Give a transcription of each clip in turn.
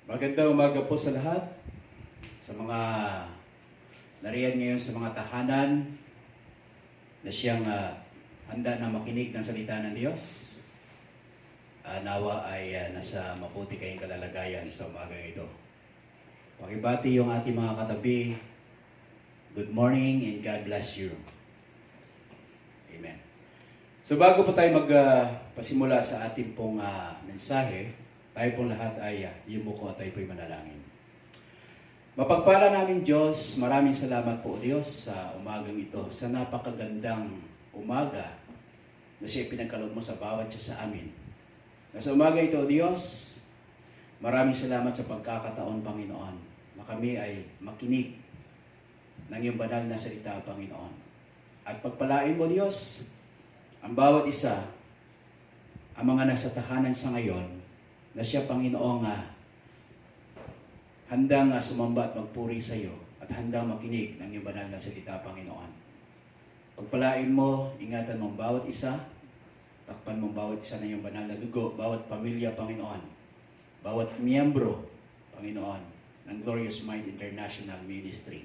Magandang umaga po sa lahat, sa mga nariyan ngayon sa mga tahanan na siyang handa na makinig ng salita ng Diyos. Nawa ay nasa mabuti kayong kalalagayan sa umagang ito. Pakibati yung ating mga katabi. Good morning and God bless you. Amen. So bago po tayo magpasimula sa ating pong mensahe, tayo pong lahat ay yumuko at tayo po'y manalangin. Mapagpala namin Diyos, maraming salamat po Diyos sa umagang ito, sa napakagandang umaga na siya pinagkaloob mo sa bawat siya sa amin. Na sa umaga ito Diyos, maraming salamat sa pagkakataon Panginoon na kami ay makinig ng iyong banal na salita Panginoon. At pagpalain mo Diyos, ang bawat isa, ang mga nasa tahanan sa ngayon, na siya Panginoong handang sumamba at magpuri sa iyo at handang makinig ng iyong banal na salita, Panginoon. Pagpalain mo, ingatan mo ang bawat isa, takpan mo ang bawat isa ng iyong banal na dugo, bawat pamilya, Panginoon, bawat miyembro, Panginoon, ng Glorious Mind International Ministry.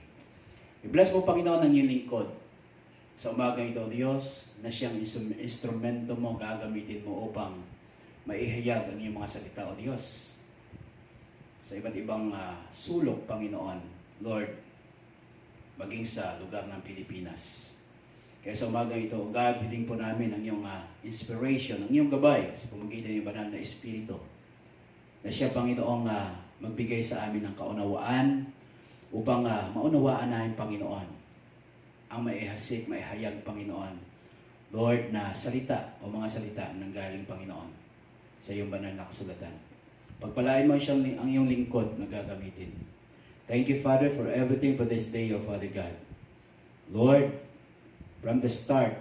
I-bless mo, Panginoon, ang iyong lingkod sa umagang ito, Diyos, na siyang instrumento mo, gagamitin mo upang maihayag ang iyong mga salita, O Diyos, sa iba't ibang sulok, Panginoon, Lord, maging sa lugar ng Pilipinas. Kaya sa umaga ito, O God, hiling po namin ang iyong inspiration, ang iyong gabay sa pamamagitan ng banal na Espiritu, na siya, Panginoong, magbigay sa amin ng kaunawaan upang maunawaan namin, Panginoon, ang maihasik, maihayag, Panginoon, Lord, na salita o mga salita ng galing, Panginoon, sa iyong banal na kasulatan. Pagpalain mo siyang ang iyong lingkod na gagamitin. Thank you, Father, for everything for this day, O Father God. Lord, from the start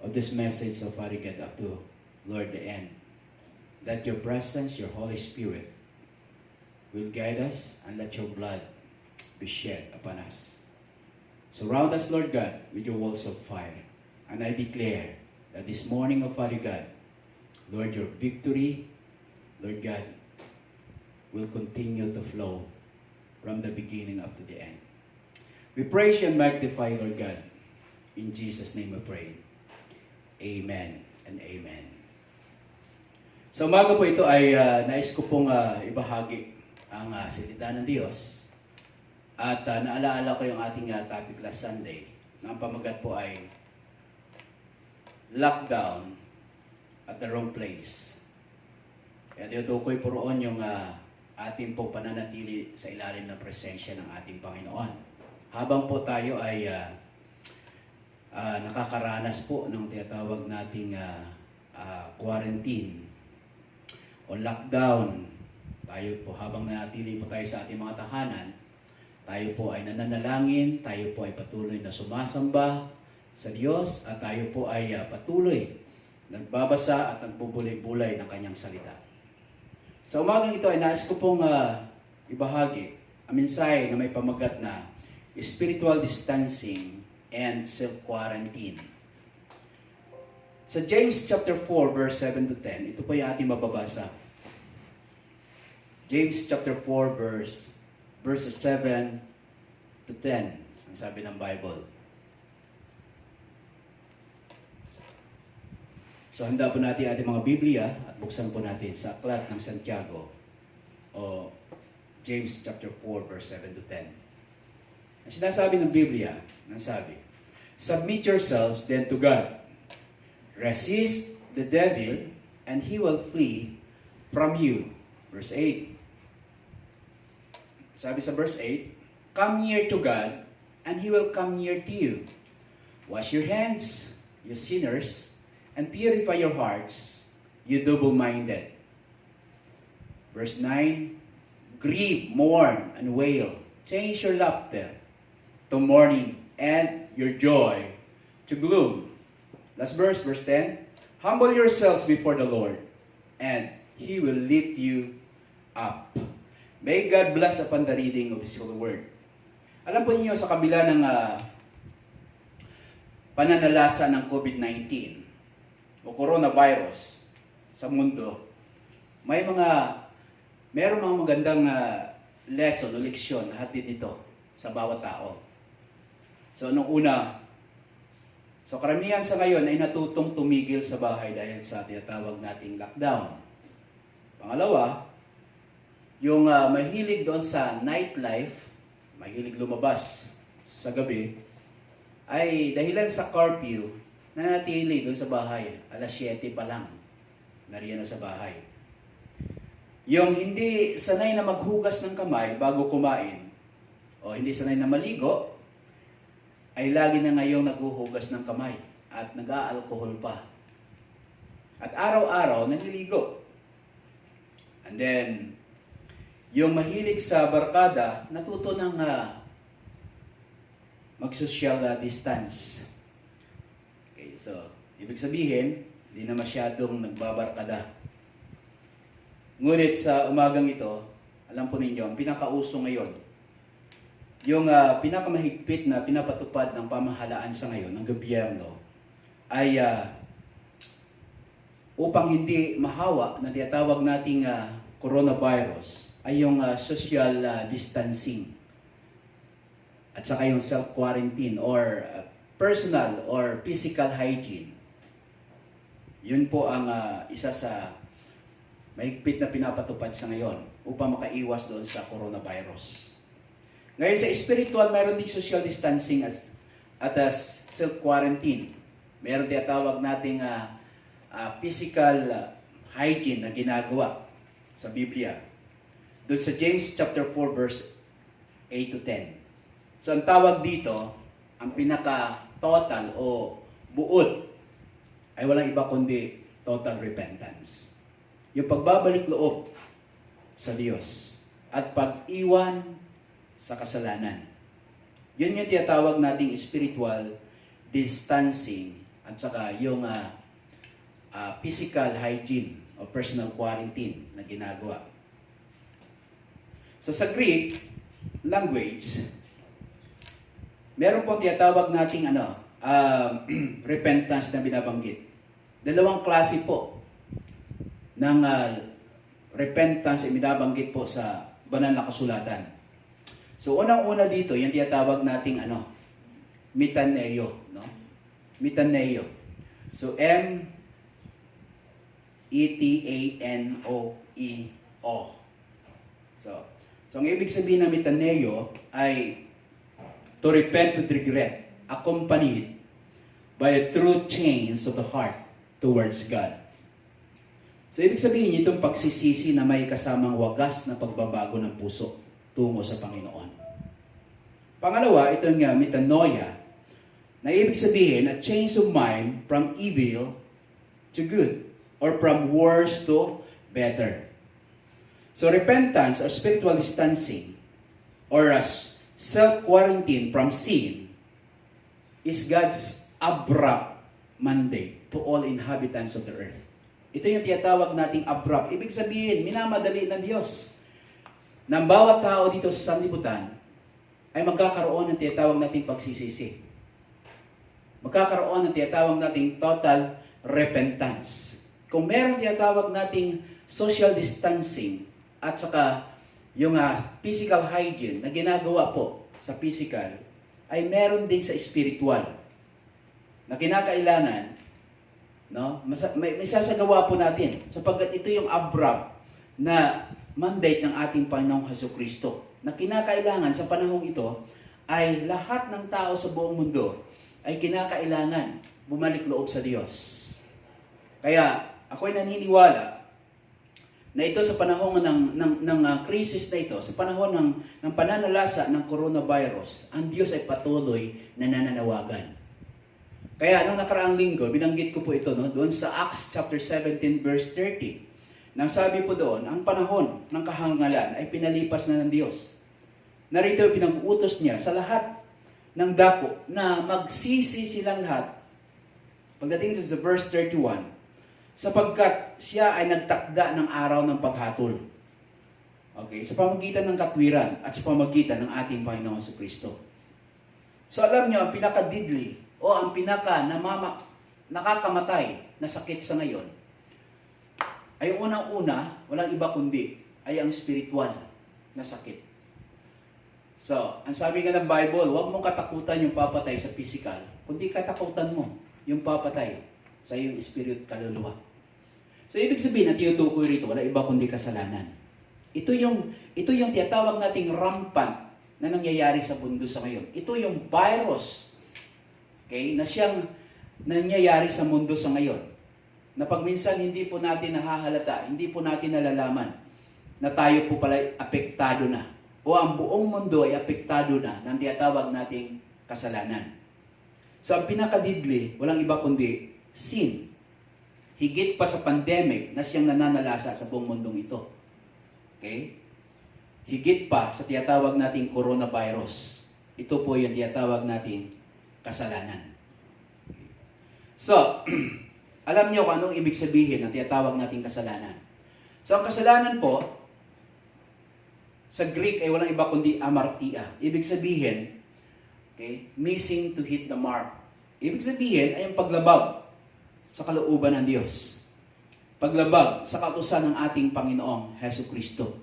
of this message, O Father God, up to, Lord, the end, that your presence, your Holy Spirit, will guide us and let your blood be shed upon us. Surround us, Lord God, with your walls of fire. And I declare that this morning, O Father God, Lord, your victory, Lord God, will continue to flow from the beginning up to the end. We praise you and magnify, Lord God. In Jesus' name we pray. Amen and amen. Sa umaga po ito ay nais ko pong ibahagi ang salita ng Diyos. At naalaala ko yung ating topic last Sunday na ang pamagat po ay lockdown at the wrong place. Kaya tinutukoy po roon yung ating pong pananatili sa ilalim ng presensya ng ating Panginoon. Habang po tayo ay nakakaranas po ng tinatawag nating quarantine o lockdown, tayo po habang nanatili po tayo sa ating mga tahanan, tayo po ay nananalangin, tayo po ay patuloy na sumasamba sa Diyos at tayo po ay patuloy nagbabasa at nagbubulay-bulay ng kanyang salita. Sa umagang ito ay nais ko pong ibahagi ang mensahe na may pamagat na spiritual distancing and self-quarantine. Sa James chapter 4 verse 7 to 10, ito po yung ating mababasa. James chapter 4 verses 7 to 10, ang sabi ng Bible. So handa po natin ating mga Biblia at buksan po natin sa Aklat ng Santiago o James chapter 4 verse 7 to 10. Ang sinasabi ng Biblia, nasabi, submit yourselves then to God. Resist the devil and he will flee from you. Verse 8. Sabi sa verse 8, come near to God and he will come near to you. Wash your hands, you sinners, and purify your hearts, you double-minded. Verse 9, grieve, mourn, and wail. Change your laughter to mourning and your joy to gloom. Last verse, verse 10, humble yourselves before the Lord, and He will lift you up. May God bless upon the reading of His holy word. Alam po niyo sa kabila ng pananalasa ng COVID-19, o coronavirus sa mundo, may mga meron mga magandang lesson o leksyon hatid ito sa bawat tao. So, nung una, karamihan sa ngayon ay natutong tumigil sa bahay dahil sa tinatawag nating lockdown. Pangalawa, yung mahilig doon sa nightlife, mahilig lumabas sa gabi, ay dahilan sa curfew, nanatili doon sa bahay. Alas 7 pa lang, nariyan na sa bahay. Yung hindi sanay na maghugas ng kamay bago kumain, o hindi sanay na maligo, ay lagi na ngayong naghuhugas ng kamay at nag-aalkohol pa. At araw-araw naliligo. And then, yung mahilig sa barkada, natuto ng mag-social distance. Okay, so, ibig sabihin, hindi na masyadong nagbabarkada. Ngunit sa umagang ito, alam po ninyo, ang pinakauso ngayon, yung pinakamahigpit na pinapatupad ng pamahalaan sa ngayon, ng gobyerno, ay upang hindi mahawa na tinatawag nating coronavirus, ay yung social distancing at saka yung self-quarantine or personal or physical hygiene. Yun po ang isa sa mahigpit na pinapatupad sa ngayon upang makaiwas doon sa coronavirus. Ngayon sa spiritual, mayroon din social distancing at self-quarantine. Mayroon tinatawag nating physical hygiene na ginagawa sa Biblia. Doon sa James chapter 4 verse 8 to 10. So ang tawag dito, ang pinaka-total o buod ay walang iba kundi total repentance. Yung pagbabalik loob sa Diyos at pag-iwan sa kasalanan. Yun yung tinatawag nating spiritual distancing at saka yung physical hygiene o personal quarantine na ginagawa. So sa Greek language, meron pong tinatawag nating repentance na binabanggit. Dalawang klase po ng repentance ay binabanggit po sa banal na kasulatan. So unang-una dito, yung tinatawag nating metaneo, no? Metaneo. So metaneo. So ang ibig sabihin ng metaneo ay to repent with regret, accompanied by a true change of the heart towards God. So ibig sabihin itong pagsisisi na may kasamang wagas na pagbabago ng puso tungo sa Panginoon. Pangalawa, ito nga metanoia, na ibig sabihin a change of mind from evil to good or from worse to better. So repentance or spiritual distancing or as self-quarantine from sin is God's abrupt mandate to all inhabitants of the earth. Ito yung tinatawag nating abrupt. Ibig sabihin, minamadali ng Diyos na bawat tao dito sa sanlibutan ay magkakaroon ng tinatawag nating pagsisisi. Magkakaroon ng tinatawag nating total repentance. Kung meron tinatawag nating social distancing at saka yung physical hygiene na ginagawa po sa physical, ay meron din sa spiritual na kinakailangan, no? May sasagawa po natin sapagkat ito yung abrupt na mandate ng ating Panginoong Hesukristo na kinakailangan sa panahong ito ay lahat ng tao sa buong mundo ay kinakailangan bumalik loob sa Diyos. Kaya ako'y naniniwala na ito sa panahon ng krisis na ito, sa panahon ng pananalasa ng coronavirus, ang Diyos ay patuloy na nananawagan. Kaya nung nakaraang linggo, binanggit ko po ito doon sa Acts chapter 17 verse 30. Nang sabi po doon, ang panahon ng kahangalan ay pinalipas na ng Diyos. Narito pinag-uutos niya sa lahat ng dako na magsisi silang lahat. Pagdating sa verse 31, sapagkat siya ay nagtakda ng araw ng paghatol. Okay, sa pamagitan ng katwiran at sa pamagitan ng ating Panginoong Kristo. So alam niyo, ang pinaka-deadly o ang nakakamatay na sakit sa ngayon ay unang-una, walang iba kundi ay ang spiritual na sakit. So, ang sabi nga ng Bible, huwag mong katakutan yung papatay sa physical, kundi katakutan mo yung papatay sa iyong spirit kaluluwa. So, ibig sabihin, at tinutukoy rito, wala iba kundi kasalanan. Ito yung tinatawag nating rampant na nangyayari sa mundo sa ngayon. Ito yung virus, okay, na siyang nangyayari sa mundo sa ngayon. Na pag minsan hindi po natin nahahalata, hindi po natin nalalaman na tayo po pala apektado na. O ang buong mundo ay apektado na ng tinatawag nating kasalanan. So ang pinakadidli, walang iba kundi sin. Higit pa sa pandemic na siyang nananalasa sa buong mundong ito. Okay? Higit pa sa tinatawag nating coronavirus. Ito po yung tinatawag nating kasalanan. Okay. So, alam niyo kung anong ibig sabihin ng tinatawag nating kasalanan. So, ang kasalanan po, sa Greek ay walang iba kundi amartia. Ibig sabihin, okay, missing to hit the mark. Ibig sabihin ay ang paglabag sa kalooban ng Diyos. Paglabag sa kautusan ng ating Panginoong Hesukristo.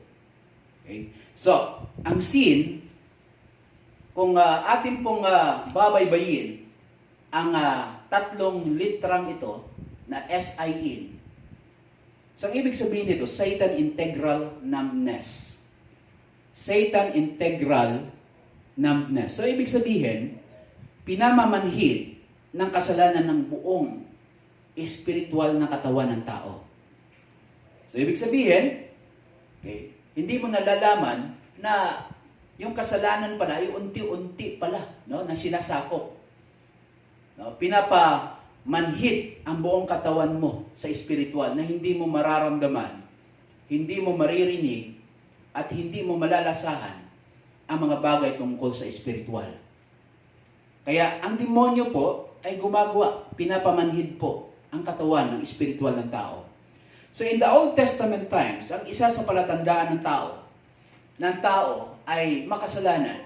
Okay? So, ang sin, kung atin pong babaybayin ang tatlong litrang ito na S-I-N, so ang ibig sabihin nito, Satan Integral Numbness. Satan Integral Numbness. So, ibig sabihin, pinamamanhid ng kasalanan ng buong spiritual na katawan ng tao. So, ibig sabihin, okay, hindi mo nalalaman na yung kasalanan pala ay unti-unti pala, no, na sinasakop. No, pinapamanhid ang buong katawan mo sa spiritual na hindi mo mararamdaman, hindi mo maririnig, at hindi mo malalasahan ang mga bagay tungkol sa spiritual. Kaya ang demonyo po ay gumagawa, pinapamanhid po ang katawan ng spiritual ng tao. So in the Old Testament times, ang isa sa palatandaan ng tao ay makasalanan,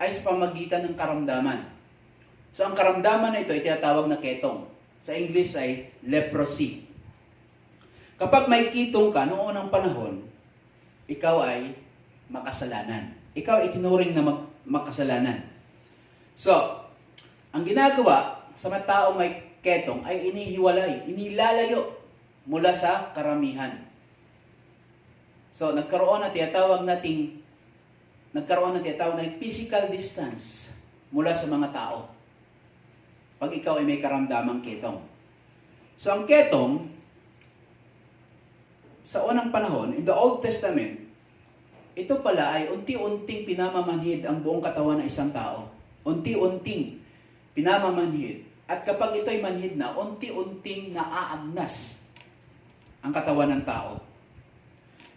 ay sa pamagitan ng karamdaman. So ang karamdaman na ito ay tinatawag na ketong. Sa English ay leprosy. Kapag may kitong ka noong unang panahon, ikaw ay makasalanan. Ikaw ay itinuring na makasalanan. So, ang ginagawa sa mga taong may ketong ay inihiwalay, inilalayo mula sa karamihan. So, nagkaroon ng tinatawag nating physical distance mula sa mga tao. Pag ikaw ay may karamdamang ketong. So, ang ketong, sa unang panahon, in the Old Testament, ito pala ay unti-unting pinamamanhid ang buong katawan ng isang tao. Unti-unting pinamamanhid. At kapag ito'y manhid na, unti-unting naaagnas ang katawan ng tao.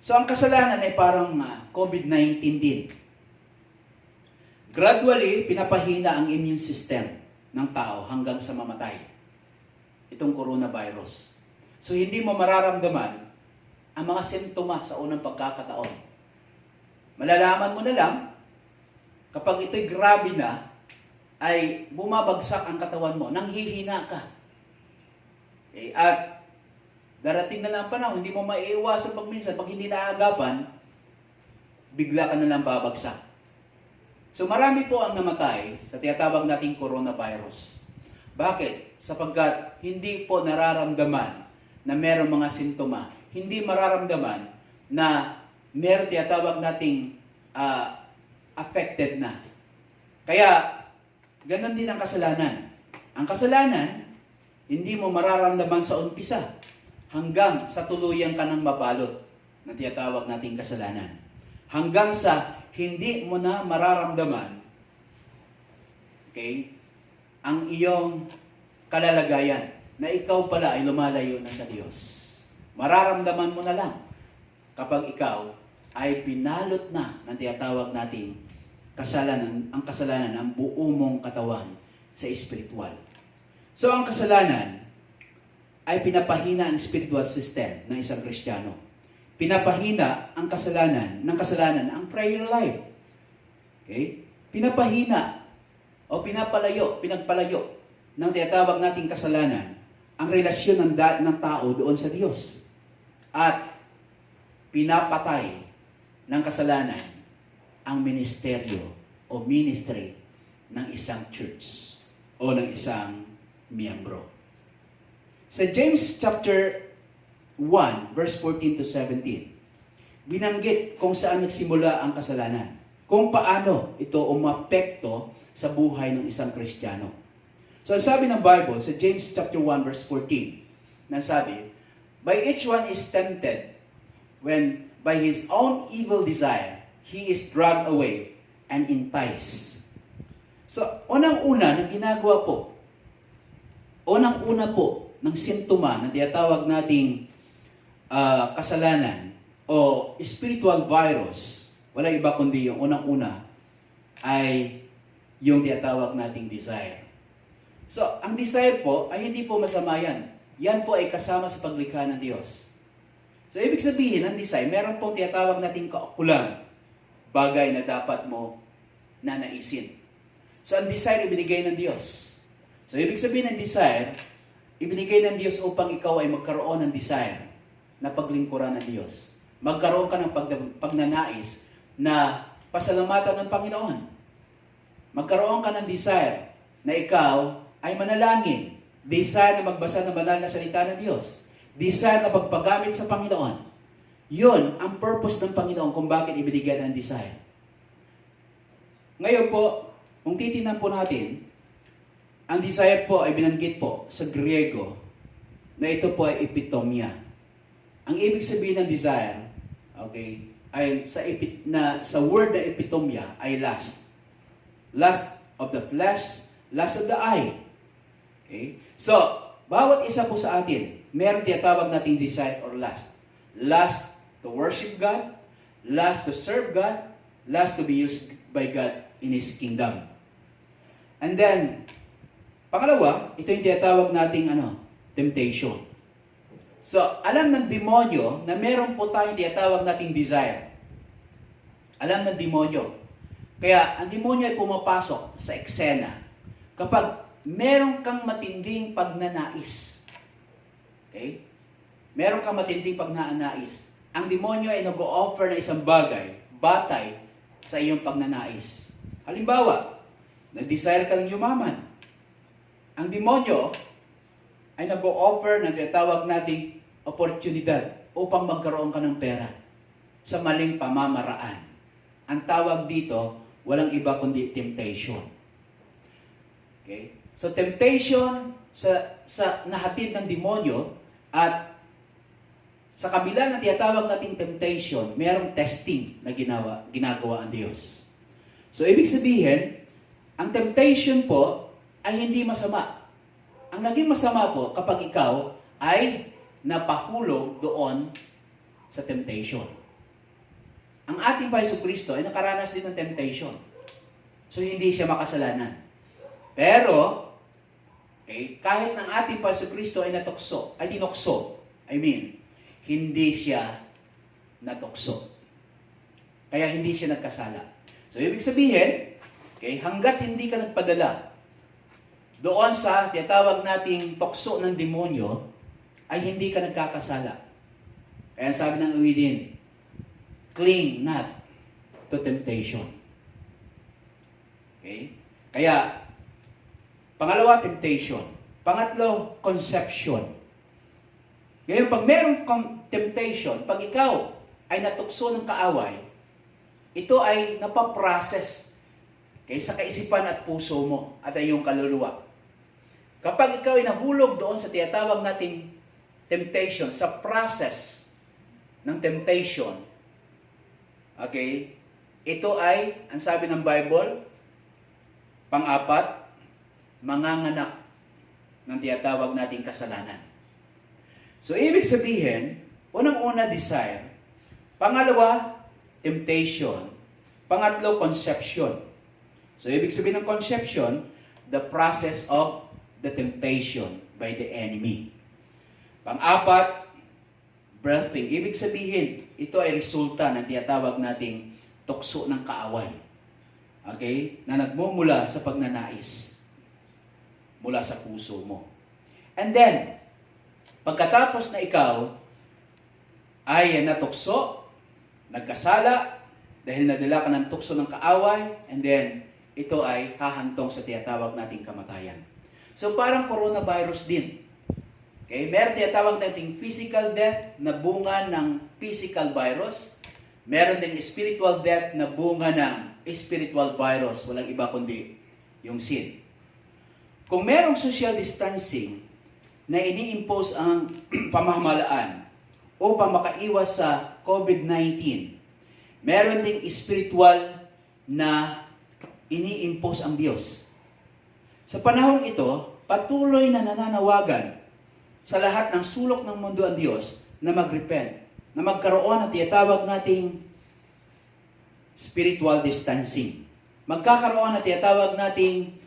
So ang kasalanan ay parang COVID-19 din. Gradually, pinapahina ang immune system ng tao hanggang sa mamatay. Itong coronavirus. So hindi mo mararamdaman ang mga simptomas sa unang pagkakataon. Malalaman mo na lang, kapag ito'y grabe na, ay bumabagsak ang katawan mo, nanghihina ka. Okay? At darating na lang panahon, hindi mo maiiwasan pag minsan, pag hindi naagapan, bigla ka na lang babagsak. So marami po ang namatay sa tinatawag nating coronavirus. Bakit? Sapagkat hindi po nararamdaman na mayroong mga simptoma. Hindi mararamdaman na meron tinatawag nating affected na. Kaya, ganun din ang kasalanan. Ang kasalanan, hindi mo mararamdaman sa umpisa hanggang sa tuluyan ka ng mabalot na tinatawag nating kasalanan. Hanggang sa hindi mo na mararamdaman, okay, ang iyong kalalagayan na ikaw pala ay lumalayo na sa Diyos. Mararamdaman mo na lang kapag ikaw ay pinalot na ng tinatawag natin kasalanan, ang buo mong katawan sa espiritual. So ang kasalanan ay pinapahina ang spiritual system ng isang Kristiyano. Pinapahina ang kasalanan ang prayer life. Okay? Pinapahina o pinagpalayo ng tinatawag nating kasalanan ang relasyon ng tao doon sa Diyos. At pinapatay ng kasalanan ang ministeryo o ministry ng isang church o ng isang miyembro. Sa James chapter 1, verse 14 to 17, binanggit kung saan nagsimula ang kasalanan, kung paano ito umapekto sa buhay ng isang Kristiyano. So, ang sabi ng Bible sa James chapter 1, verse 14, nasabi, by each one is tempted when by his own evil desire he is dragged away and enticed. So, unang-una na ginagawa po, unang-una po ng simptoma na tinatawag nating kasalanan o spiritual virus, wala iba kundi yung unang-una ay yung tinatawag nating desire. So, ang desire po ay hindi po masama yan. Yan po ay kasama sa paglikha ng Diyos. So, ibig sabihin, ang desire, meron pong tinatawag nating kaukulang bagay na dapat mo nanaisin. So, ang desire, ibinigay ng Diyos. So, ibig sabihin ng desire, ibinigay ng Diyos upang ikaw ay magkaroon ng desire na paglingkuran ng Diyos. Magkaroon ka ng pagnanais na pasalamatan ng Panginoon. Magkaroon ka ng desire na ikaw ay manalangin. Desire na magbasa ng banal na salita ng Diyos. Desire na pagpagamit sa Panginoon. Yun ang purpose ng Panginoon kung bakit ibinigyan ang desire. Ngayon po, kung titingnan po natin, ang desire po ay binanggit po sa Griego na ito po ay epitomia. Ang ibig sabihin ng desire, okay, ay sa word na epitomia ay lust. Lust of the flesh, lust of the eye. Okay? So, bawat isa po sa atin, meron tinatawag nating desire or lust. Lust to worship God, lust to serve God, lust to be used by God in His kingdom. And then, pangalawa, ito yung tinatawag nating temptation. So, alam ng demonyo na meron po tayong tinatawag nating desire. Alam ng demonyo. Kaya, ang demonyo ay pumapasok sa eksena kapag meron kang matinding pagnanais. Okay? Meron kang matinding pagnanais. Ang demonyo ay nag-o-offer na isang bagay, batay sa iyong pagnanais. Halimbawa, nag-desire ka ng yumaman. Ang demonyo ay nag-o-offer ng tinatawag nating oportunidad upang magkaroon ka ng pera sa maling pamamaraan. Ang tawag dito, walang iba kundi temptation. Okay? So temptation sa nahatid ng demonyo at sa kabila ng tinatawag nating temptation, mayroong testing na ginagawa ang Diyos. So ibig sabihin, ang temptation po ay hindi masama. Ang naging masama po kapag ikaw ay napahulog doon sa temptation. Ang ating Panginoon Kristo ay nakaranas din ng temptation. So hindi siya makasalanan. Pero, okay, kahit ng ating Panginoon Kristo ay dinokso. Hindi siya natokso. Kaya hindi siya nagkasala. So ibig sabihin, okay, hanggat hindi ka nagpadala doon sa tinatawag nating tukso ng demonyo, ay hindi ka nagkakasala. Kaya sabi ng awidin, cling not to temptation. Okay? Kaya, pangalawa, temptation. Pangatlo, conception. Ngayon, pag meron kang temptation, pag ikaw ay natukso ng kaaway, ito ay napaprocess sa kaisipan at puso mo at ay iyong kaluluwa. Kapag ikaw ay nahulog doon sa tinatawag nating temptation, sa process ng temptation, okay, ito ay, ang sabi ng Bible, pang-apat, manganganak ng tinatawag nating kasalanan. So, ibig sabihin, unang-una, desire. Pangalawa, temptation. Pangatlo, conception. So, ibig sabihin ng conception, the process of the temptation by the enemy. Pang-apat, birthing. Ibig sabihin, ito ay resulta ng tinatawag nating tukso ng kaaway. Okay? Na nagmumula sa pagnanais. Mula sa puso mo. And then, pagkatapos na ikaw ay natukso, nagkasala, Dahil nadala ka ng tukso ng kaaway, and then ito ay hahantong sa tinatawag nating kamatayan. So parang coronavirus din. Okay? Meron tinatawag nating physical death na bunga ng physical virus. Meron din spiritual death na bunga ng spiritual virus. Walang iba kundi yung sin. Kung merong social distancing na ini-impose ang pamamahalaan upang makaiwas sa COVID-19, meron ding spiritual na ini-impose ang Diyos. Sa panahong ito, patuloy na nananawagan sa lahat ng sulok ng mundo ang Diyos na mag-repent, na magkaroon ng tinatawag nating spiritual distancing. Magkakaroon ng tinatawag nating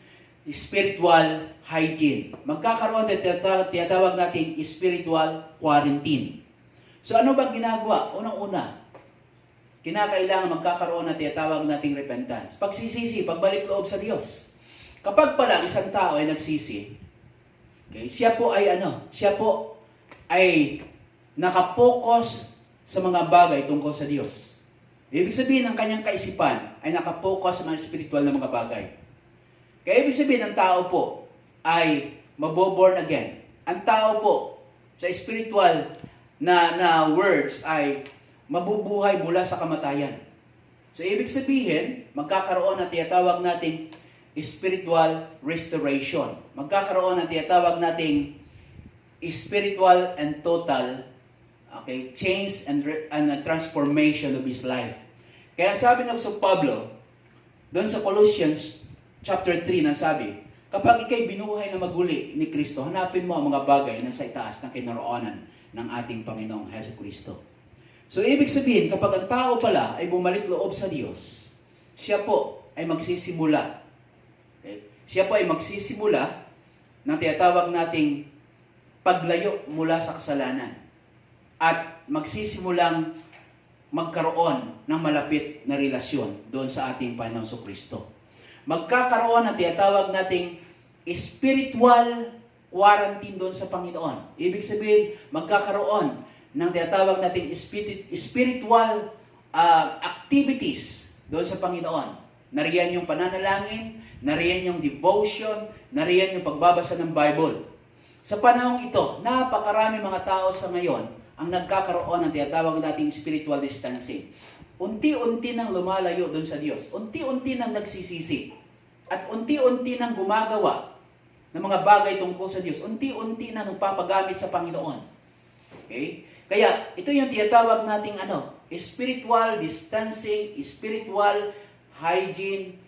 spiritual hygiene. Magkakaroon ng tinatawag nating spiritual quarantine. So ano bang ginagawa? Unang-una, kinakailangan magkakaroon ng tinatawag nating repentance. Pagsisisi, pagbalik loob sa Diyos. Kapag pala isang tao ay nagsisi, okay, siya po ay nakapokus sa mga bagay tungkol sa Diyos. Ibig sabihin, ang kanyang kaisipan ay nakapokus sa mga spiritual na mga bagay. Kaya ibig sabihin, ang tao po ay maboborn again. Ang tao po sa spiritual na words ay mabubuhay mula sa kamatayan. So, ibig sabihin, magkakaroon ng tinatawag nating spiritual restoration. Magkakaroon ng tinatawag nating spiritual and total change and transformation of his life. Kaya sabi ng Apostol Pablo, doon sa Colossians chapter 3, nasabi, kapag ikay binuhay na maguli ni Kristo, hanapin mo ang mga bagay na sa itaas ng kinaroonan ng ating Panginoong Hesukristo. So, ibig sabihin, kapag ang tao pala ay bumalik loob sa Diyos, siya po ay magsisimula. Okay? Siya po ay magsisimula ng tinatawag nating paglayo mula sa kasalanan. At magsisimulang magkaroon ng malapit na relasyon doon sa ating Panginoong Hesukristo. Magkakaroon ng tinatawag nating spiritual quarantine doon sa Panginoon. Ibig sabihin, magkakaroon ng tinatawag nating spiritual activities doon sa Panginoon. Nariyan yung pananalangin, nariyan yung devotion, nariyan yung pagbabasa ng Bible. Sa panahong ito, napakarami mga tao sa ngayon ang nagkakaroon ng tinatawag nating spiritual distancing. Unti-unti nang lumalayo doon sa Diyos. Unti-unti nang nagsisisi. At unti-unti nang gumagawa ng mga bagay tungkol sa Diyos. Unti-unti na nagpapagamit sa Panginoon. Okay? Kaya, ito yung tinatawag nating spiritual distancing, spiritual hygiene,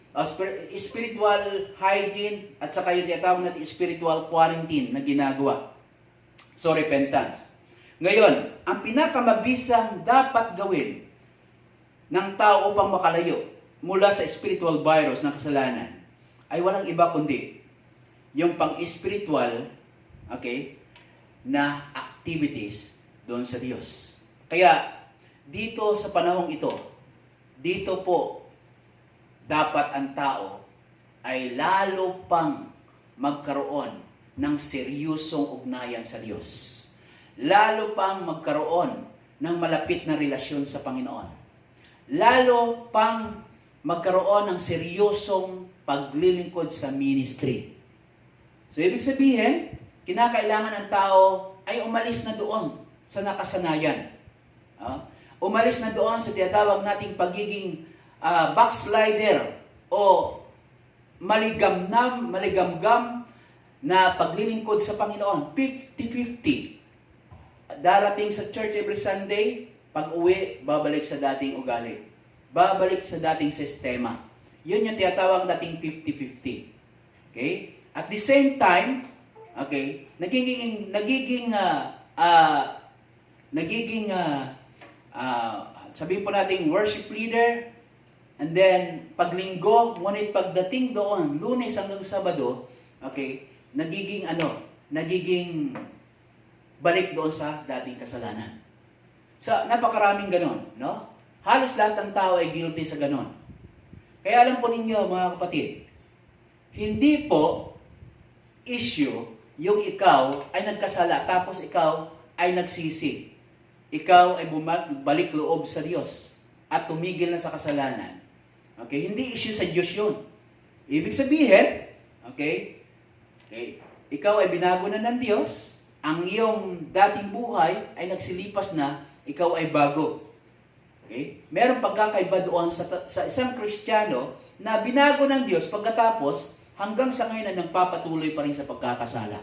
at saka yung tinatawag natin spiritual quarantine na ginagawa. So, repentance. Ngayon, ang pinakamabisang dapat gawin ng tao upang makalayo mula sa spiritual virus ng kasalanan ay walang iba kundi yung pang-spiritual, na activities doon sa Diyos. Kaya, dito sa panahong ito, dito po, dapat ang tao ay lalo pang magkaroon ng seryosong ugnayan sa Diyos. Lalo pang magkaroon ng malapit na relasyon sa Panginoon. Lalo pang magkaroon ng seryosong paglilingkod sa ministry. So, ibig sabihin, kinakailangan ang tao ay umalis na doon sa nakasanayan. Umalis na doon sa tinatawag nating pagiging backslider o maligamgam na paglilingkod sa Panginoon. 50-50. Darating sa church every Sunday, pag uwi, babalik sa dating ugali. Babalik sa dating sistema. Yun yung tinatawag nating 50-50. Okay? At the same time, sabihin po natin worship leader, and then paglinggo, ngunit pagdating doon, Lunes hanggang Sabado, nagiging balik doon sa dating kasalanan. So, napakaraming ganon, no? Halos lahat ng tao ay guilty sa ganon. Kaya alam po ninyo, mga kapatid, hindi po issue yung ikaw ay nagkasala tapos ikaw ay nagsisi. Ikaw ay bumalik loob sa Diyos. at tumigil na sa kasalanan, okay, hindi issue sa Diyos yun. Ibig sabihin, okay, ikaw ay binago na ng Diyos, ang iyong dating buhay ay nagsilipas na, ikaw ay bago. Okay? Merong pagkakaiba doon sa isang Kristiyano na binago ng Diyos pagkatapos hanggang sa ngayon ay nagpapatuloy pa rin sa pagkakasala.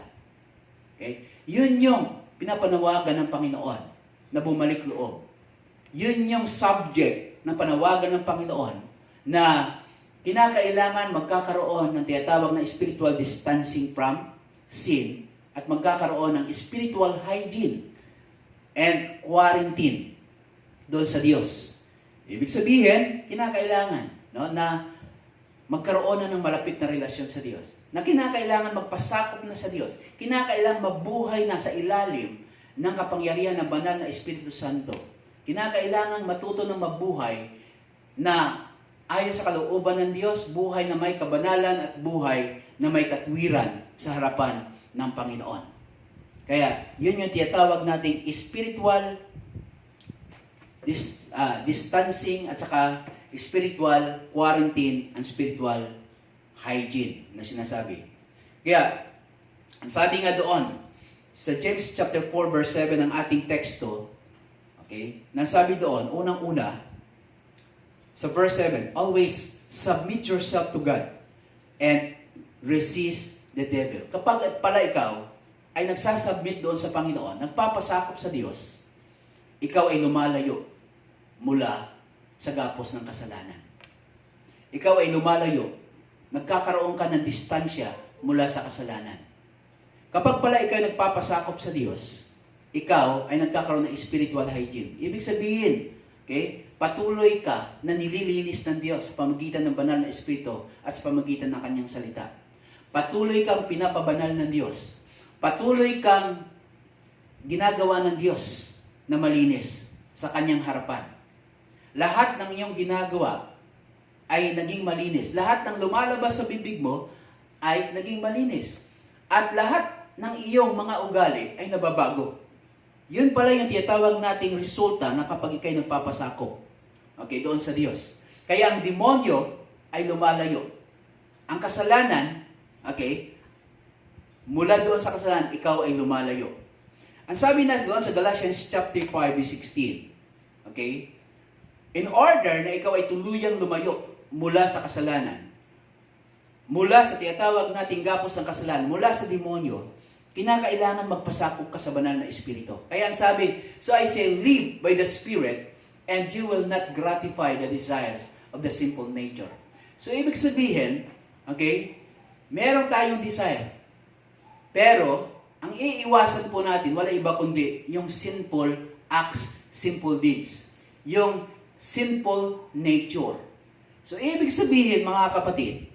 Okay? Yun yung pinapanawagan ng Panginoon na bumalik loob. Yun yung subject ng panawagan ng Panginoon na kinakailangan magkakaroon ng tinatawag na spiritual distancing from sin at magkakaroon ng spiritual hygiene and quarantine doon sa Diyos. Ibig sabihin, kinakailangan na magkaroon na ng malapit na relasyon sa Diyos. Na kinakailangan magpasakop na sa Diyos. Kinakailangan mabuhay na sa ilalim ng kapangyarihan ng banal na Espiritu Santo. Kinakailangan matuto ng mabuhay na ayon sa kalooban ng Diyos, buhay na may kabanalan at buhay na may katwiran sa harapan ng Panginoon. Kaya, yun yung tinatawag nating spiritual distancing at saka spiritual quarantine and spiritual hygiene na sinasabi. Kaya, ang sabi nga doon, sa James chapter 4 verse 7 ang ating teksto, okay, nasabi doon, unang-una, sa verse 7, always submit yourself to God and resist the devil. Kapag pala ikaw ay nagsasubmit doon sa Panginoon, nagpapasakop sa Diyos, ikaw ay lumalayo mula sa gapos ng kasalanan. Ikaw ay lumalayo, nagkakaroon ka ng distansya mula sa kasalanan. Kapag pala ikaw ay nagpapasakop sa Diyos, ikaw ay nagkakaroon ng spiritual hygiene. Ibig sabihin, okay, patuloy ka na nililinis ng Diyos sa pamagitan ng banal na Espiritu at sa pamagitan ng Kanyang salita. Patuloy kang pinapabanal ng Diyos. Patuloy kang ginagawa ng Diyos na malinis sa Kanyang harapan. Lahat ng iyong ginagawa ay naging malinis. Lahat ng lumalabas sa bibig mo ay naging malinis. At lahat ng iyong mga ugali ay nababago. Yun pala yung tinatawag nating resulta na kapag ikay nagpapasakop. Okay, doon sa Diyos. Kaya ang demonyo ay lumalayo. Ang kasalanan, okay, mula doon sa kasalanan, ikaw ay lumalayo. Ang sabi na doon sa Galatians chapter 5, verse 16, okay, in order na ikaw ay tuluyang lumayo mula sa kasalanan, mula sa tinatawag nating gapos ng kasalanan, mula sa demonyo, kinakailangan magpasakop ka sa banal na Espiritu. Kaya ang sabi, so I say, live by the Spirit, and you will not gratify the desires of the sinful nature. So, ibig sabihin, okay, meron tayong desire. Pero, ang iiwasan po natin, wala iba kundi yung sinful acts, sinful deeds. Yung sinful nature. So, ibig sabihin, mga kapatid,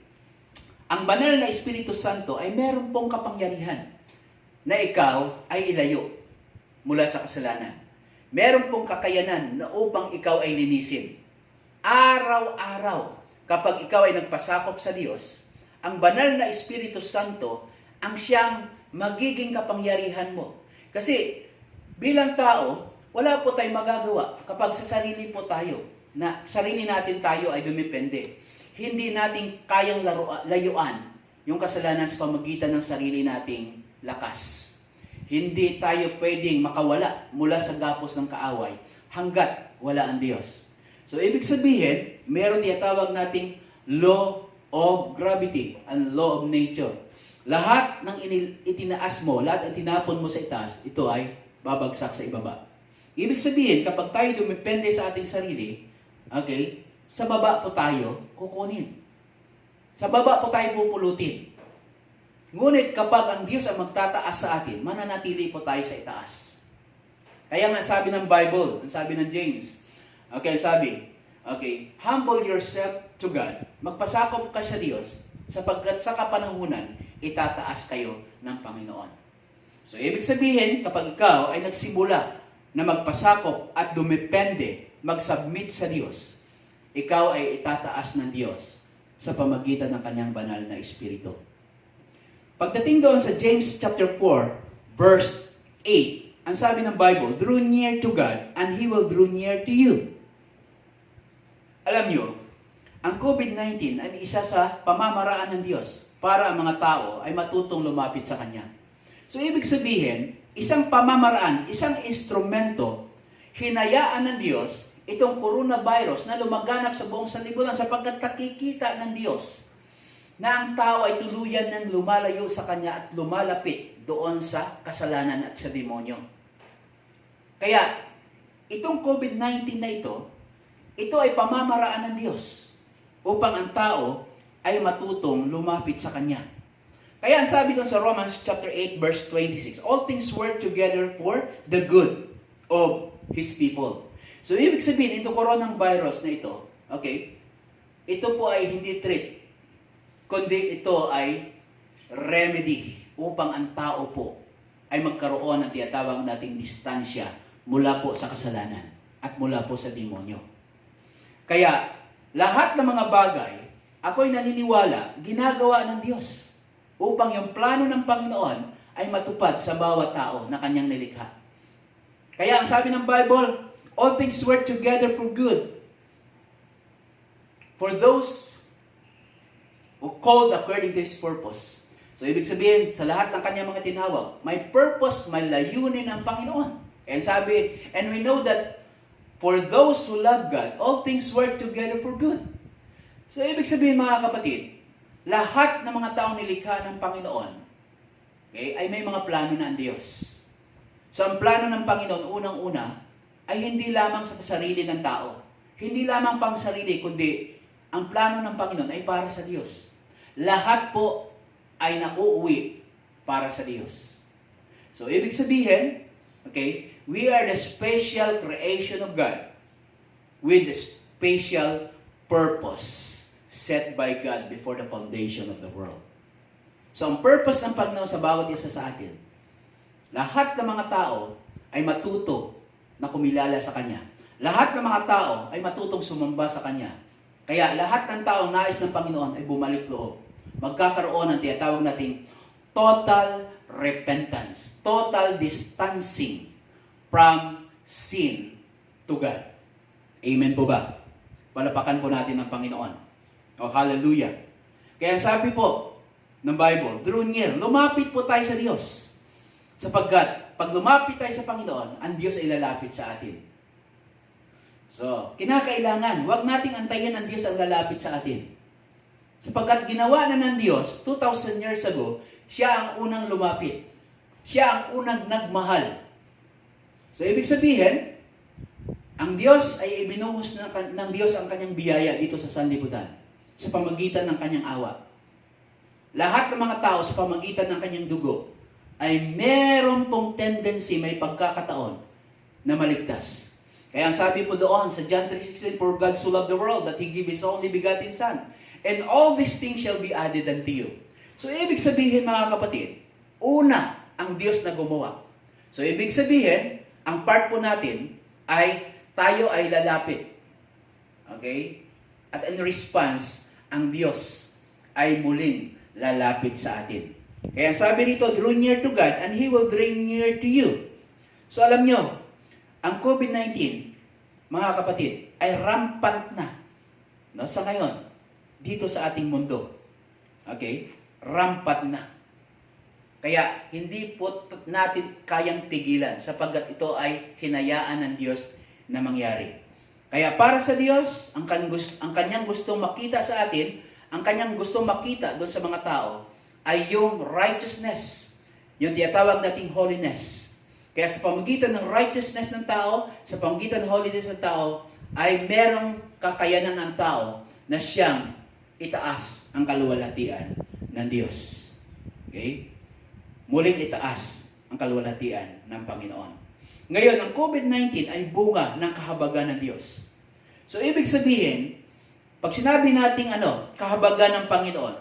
ang banal na Espiritu Santo ay meron pong kapangyarihan na ikaw ay ilayo mula sa kasalanan. Meron pong kakayanan na upang ikaw ay linisin. Araw-araw, kapag ikaw ay nagpasakop sa Diyos, ang banal na Espiritu Santo ang siyang magiging kapangyarihan mo. Kasi bilang tao, wala po tayong magagawa kapag sa sarili po tayo, na sarili natin tayo ay dumepende. Hindi natin kayang layuan yung kasalanan sa pamagitan ng sarili nating lakas. Hindi tayo pwedeng makawala mula sa gapos ng kaaway hanggat wala ang Diyos. So, ibig sabihin, meron tinatawag nating law of gravity and law of nature. Lahat ng itinaas mo, lahat ng tinapon mo sa itaas, ito ay babagsak sa ibaba. Ibig sabihin, kapag tayo dumepende sa ating sarili, okay, sa baba po tayo kukunin. Sa baba po tayo pupulutin. Ngunit kapag ang Diyos ang magtataas sa atin, mananatili po tayo sa itaas. Kaya nga sabi ng Bible, ang sabi ng James, okay, sabi, okay, humble yourself to God. Magpasakop ka sa Diyos, sapagkat sa kapanahunan, itataas kayo ng Panginoon. So, ibig sabihin, kapag ikaw ay nagsimula na magpasakop at dumepende, mag-submit sa Diyos, ikaw ay itataas ng Diyos sa pamagitan ng Kanyang banal na Espiritu. Pagdating doon sa James chapter 4, verse 8, ang sabi ng Bible, draw near to God and He will draw near to you. Alam nyo, ang COVID-19 ay isa sa pamamaraan ng Diyos para ang mga tao ay matutong lumapit sa Kanya. So, ibig sabihin, isang pamamaraan, isang instrumento, hinayaan ng Diyos itong coronavirus na lumaganap sa buong sanlibutan sapagkat nakikita ng Diyos na ang tao ay tuluyan ng lumalayo sa Kanya at lumalapit doon sa kasalanan at sa demonyo. Kaya, itong COVID-19 na ito ay pamamaraan ng Diyos upang ang tao ay matutong lumapit sa Kanya. Kaya ang sabi doon sa Romans chapter 8 verse 26, all things work together for the good of His people. So, ibig sabihin, itong coronavirus na ito, okay, ito po ay hindi treat, kundi ito ay remedy upang ang tao po ay magkaroon ng tinatawag nating distansya mula po sa kasalanan at mula po sa demonyo. Kaya, lahat ng mga bagay, ako'y naniniwala, ginagawa ng Diyos upang yung plano ng Panginoon ay matupad sa bawat tao na Kanyang nilikha. Kaya ang sabi ng Bible, all things work together for good for those who called according to His purpose. So, ibig sabihin, sa lahat ng Kanyang mga tinawag, may purpose, may layunin ang Panginoon. And sabi, and we know that for those who love God, all things work together for good. So, ibig sabihin mga kapatid, lahat ng mga taong nilikha ng Panginoon, okay, ay may mga plano na ang Diyos. So, ang plano ng Panginoon, unang-una, ay hindi lamang sa sarili ng tao. Hindi lamang pang sarili, kundi ang plano ng Panginoon ay para sa Diyos. Lahat po ay nauuwi para sa Diyos. So, ibig sabihin, okay, we are the special creation of God with the special purpose set by God before the foundation of the world. So, ang purpose ng Panginoon sa bawat isa sa atin, lahat ng mga tao ay matuto na kumilala sa Kanya. Lahat ng mga tao ay matutong sumamba sa Kanya. Kaya lahat ng taong nais ng Panginoon ay bumalik loob. Magkakaroon ng tinatawag nating total repentance, total distancing from sin to God. Amen po ba? Palapakan po natin ng Panginoon. Oh, hallelujah. Kaya sabi po ng Bible, draw near, lumapit po tayo sa Diyos. Sapagkat, pag lumapit tayo sa Panginoon, ang Diyos ay lalapit sa atin. So, kinakailangan, huwag nating antayin ang Diyos ang lalapit sa atin. Sapagkat ginawa na ng Diyos, 2,000 years ago, siya ang unang lumapit. Siya ang unang nagmahal. So, ibig sabihin, ang Diyos ay ibinuhos ng Diyos ang kanyang biyaya dito sa sanlibutan sa pamagitan ng kanyang awa. Lahat ng mga tao sa pamagitan ng kanyang dugo ay meron pong tendency, may pagkakataon na maligtas. Kaya ang sabi po doon sa John 3:16, for God so loved the world that He gave His only begotten Son, and all these things shall be added unto you. So, ibig sabihin mga kapatid, una, ang Diyos na gumawa. So, ibig sabihin, ang part po natin ay tayo ay lalapit. Okay? At in response, ang Diyos ay muling lalapit sa atin. Kaya sabi nito, draw near to God and He will draw near to you. So alam nyo, ang COVID-19, mga kapatid, ay rampant na, no, sa ngayon, dito sa ating mundo. Okay? Rampant na. Kaya hindi po natin kayang pigilan sapagkat ito ay hinayaan ng Diyos na mangyari. Kaya para sa Diyos, ang kanyang gustong makita sa atin, ang kanyang gustong makita doon sa mga tao, ay yung righteousness, yung tinatawag nating holiness. Kaya sa pamagitan ng righteousness ng tao, sa pamagitan ng holiness ng tao, ay merong kakayanan ng tao na siyang itaas ang kaluwalhatian ng Diyos. Okay? Muling itaas ang kaluwalhatian ng Panginoon. Ngayon, ang COVID-19 ay bunga ng kahabagan ng Diyos. So, ibig sabihin, pag sinabi nating kahabagan ng Panginoon,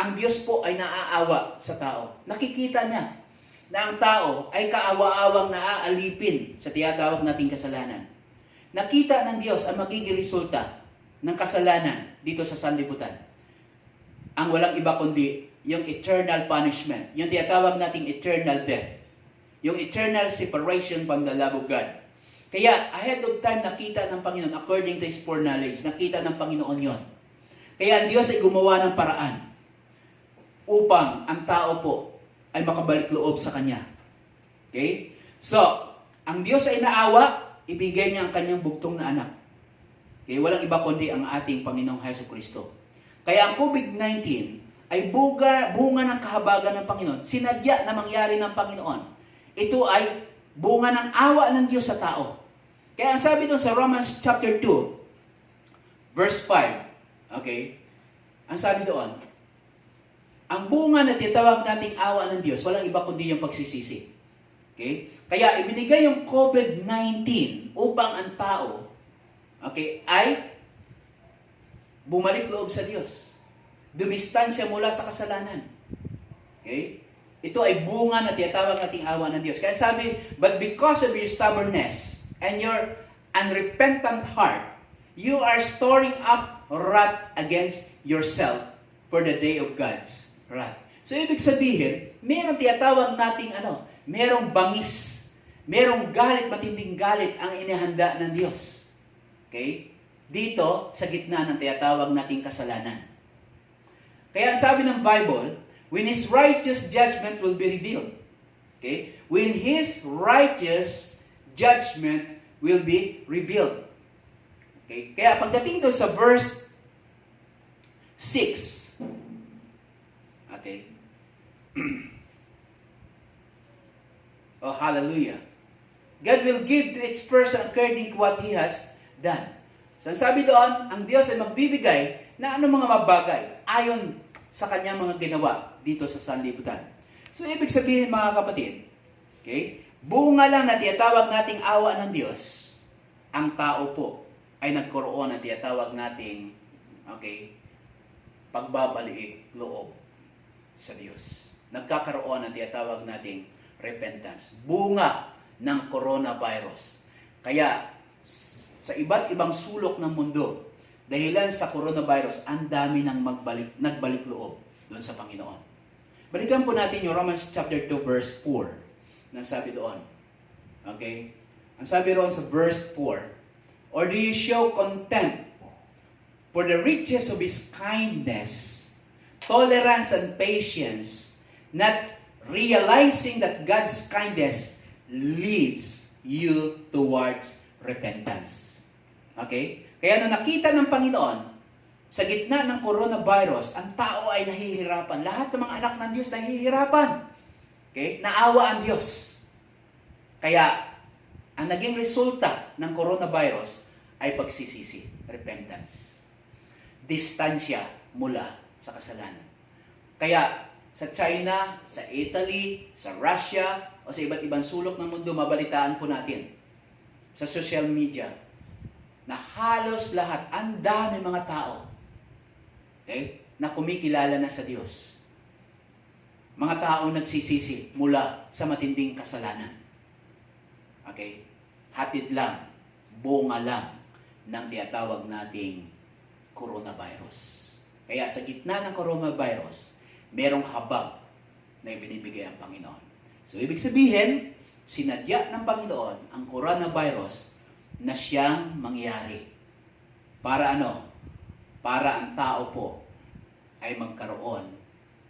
ang Diyos po ay naaawa sa tao. Nakikita niya na ang tao ay kaawa-awang naaalipin sa tinatawag nating kasalanan. Nakita ng Diyos ang magiging resulta ng kasalanan dito sa sanlibutan. Ang walang iba kundi yung eternal punishment, yung tinatawag nating eternal death. Yung eternal separation from the love of God. Kaya ahead of time nakita ng Panginoon, according to His foreknowledge, nakita ng Panginoon yon. Kaya ang Diyos ay gumawa ng paraan upang ang tao po ay makabalik loob sa Kanya. Okay? So, ang Diyos ay naawa, ibigay niya ang Kanyang bugtong na anak. Okay? Walang iba kundi ang ating Panginoong Hesukristo. Kaya ang COVID-19 ay bunga ng kahabagan ng Panginoon. Sinadya na mangyari ng Panginoon. Ito ay bunga ng awa ng Diyos sa tao. Kaya ang sabi doon sa Romans chapter 2, verse 5, okay? Ang sabi doon, ang bunga na tinatawag nating awa ng Diyos, walang iba kundi yung pagsisisi. Okay? Kaya ibinigay yung COVID-19 upang ang tao, okay, ay bumalik loob sa Diyos. Dumistansya mula sa kasalanan. Okay? Ito ay bunga na tinatawag nating awa ng Diyos. Kaya sabi, but because of your stubbornness and your unrepentant heart, you are storing up wrath against yourself for the day of God's wrath. So, ibig sabihin, merong tinatawag nating merong bangis, merong galit, matinding galit ang inihanda ng Diyos. Okay? Dito, sa gitna ng tinatawag nating kasalanan. Kaya sabi ng Bible, when His righteous judgment will be revealed. Okay? When His righteous judgment will be revealed. Okay? Kaya pagdating doon sa verse 6, okay? Oh, hallelujah. God will give to each person according to what he has done. So, sabi doon, ang Diyos ay magbibigay na mga mabagay ayon sa kanyang mga ginawa dito sa sanlibutan. So, ibig sabihin mga kapatid, okay, bunga lang na tinatawag nating awa ng Diyos, ang tao po ay nagkaroon na tinatawag nating, okay, pagbabalik loob sa Diyos. Nagkakaroon ng tinatawag nating repentance. Bunga ng coronavirus. Kaya, sa iba't ibang sulok ng mundo, dahilan sa coronavirus, ang dami nang nagbalik loob doon sa Panginoon. Balikan po natin yung Romans chapter 2 verse 4 na sabi doon. Okay? Ang sabi roon sa verse 4, or do you show contempt for the riches of His kindness, tolerance and patience, not realizing that God's kindness leads you towards repentance. Okay? Kaya nung nakita ng Panginoon, sa gitna ng coronavirus, ang tao ay nahihirapan. Lahat ng mga anak ng Diyos nahihirapan. Okay? Naawa ang Diyos. Kaya, ang naging resulta ng coronavirus ay pagsisisi, repentance. Distansya mula sa kasalanan. Kaya, sa China, sa Italy, sa Russia, o sa iba't ibang sulok ng mundo, mabalitaan po natin sa social media na halos lahat, ang dami mga tao, okay, na kumikilala na sa Diyos. Mga tao nagsisisi mula sa matinding kasalanan. Okay? Hatid lang, bunga lang ng tinatawag nating coronavirus. Kaya sa gitna ng coronavirus, merong habag na ibinibigay ang Panginoon. So, ibig sabihin, sinadya ng Panginoon ang coronavirus na siyang mangyari. Para ano? Para ang tao po ay magkaroon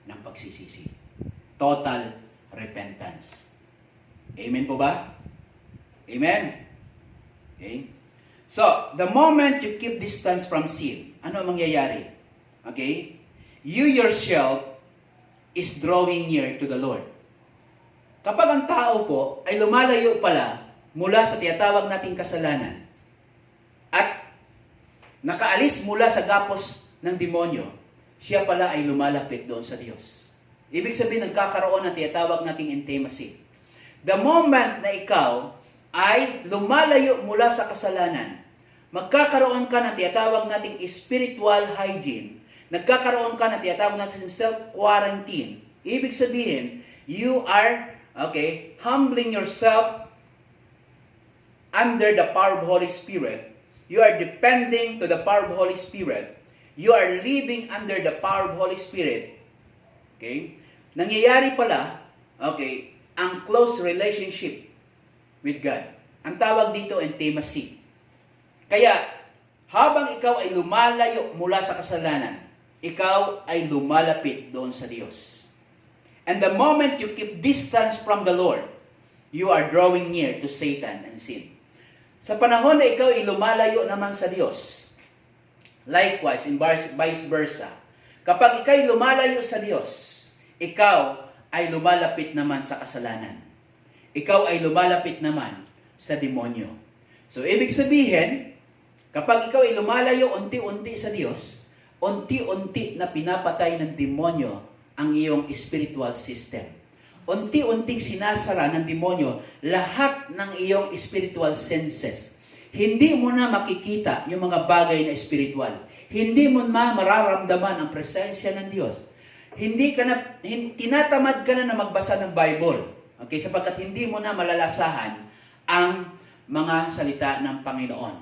ng pagsisisi. Total repentance. Amen po ba? Amen? Okay? So, the moment you keep distance from sin, ano ang mangyayari? Okay? You yourself is drawing near to the Lord. Kapag ang tao po ay lumalayo pala mula sa tinatawag nating kasalanan at nakaalis mula sa gapos ng demonyo, siya pala ay lumalapit doon sa Diyos. Ibig sabihin, nagkakaroon ng tinatawag nating intimacy. The moment na ikaw ay lumalayo mula sa kasalanan, magkakaroon ka ng tinatawag nating spiritual hygiene. Nagkakaroon ka ng tinatawag natin self-quarantine. Ibig sabihin, you are, okay, humbling yourself under the power of Holy Spirit. You are depending to the power of Holy Spirit. You are living under the power of Holy Spirit. Okay? Nangyayari pala, okay, ang close relationship with God. Ang tawag dito, intimacy. Kaya, habang ikaw ay lumalayo mula sa kasalanan, ikaw ay lumalapit doon sa Diyos. And the moment you keep distance from the Lord, you are drawing near to Satan and sin. Sa panahon na ikaw ay lumalayo naman sa Diyos, likewise, in vice versa, kapag ikaw ay lumalayo sa Diyos, ikaw ay lumalapit naman sa kasalanan. Ikaw ay lumalapit naman sa demonyo. So, ibig sabihin, kapag ikaw ay lumalayo unti-unti sa Diyos, unti-unti na pinapatay ng demonyo ang iyong spiritual system. Unti-unting sinasara ng demonyo lahat ng iyong spiritual senses. Hindi mo na makikita yung mga bagay na spiritual. Hindi mo na mararamdaman ang presensya ng Diyos. Tinatamad ka na magbasa ng Bible. Okay, sapagkat hindi mo na malalasahan ang mga salita ng Panginoon.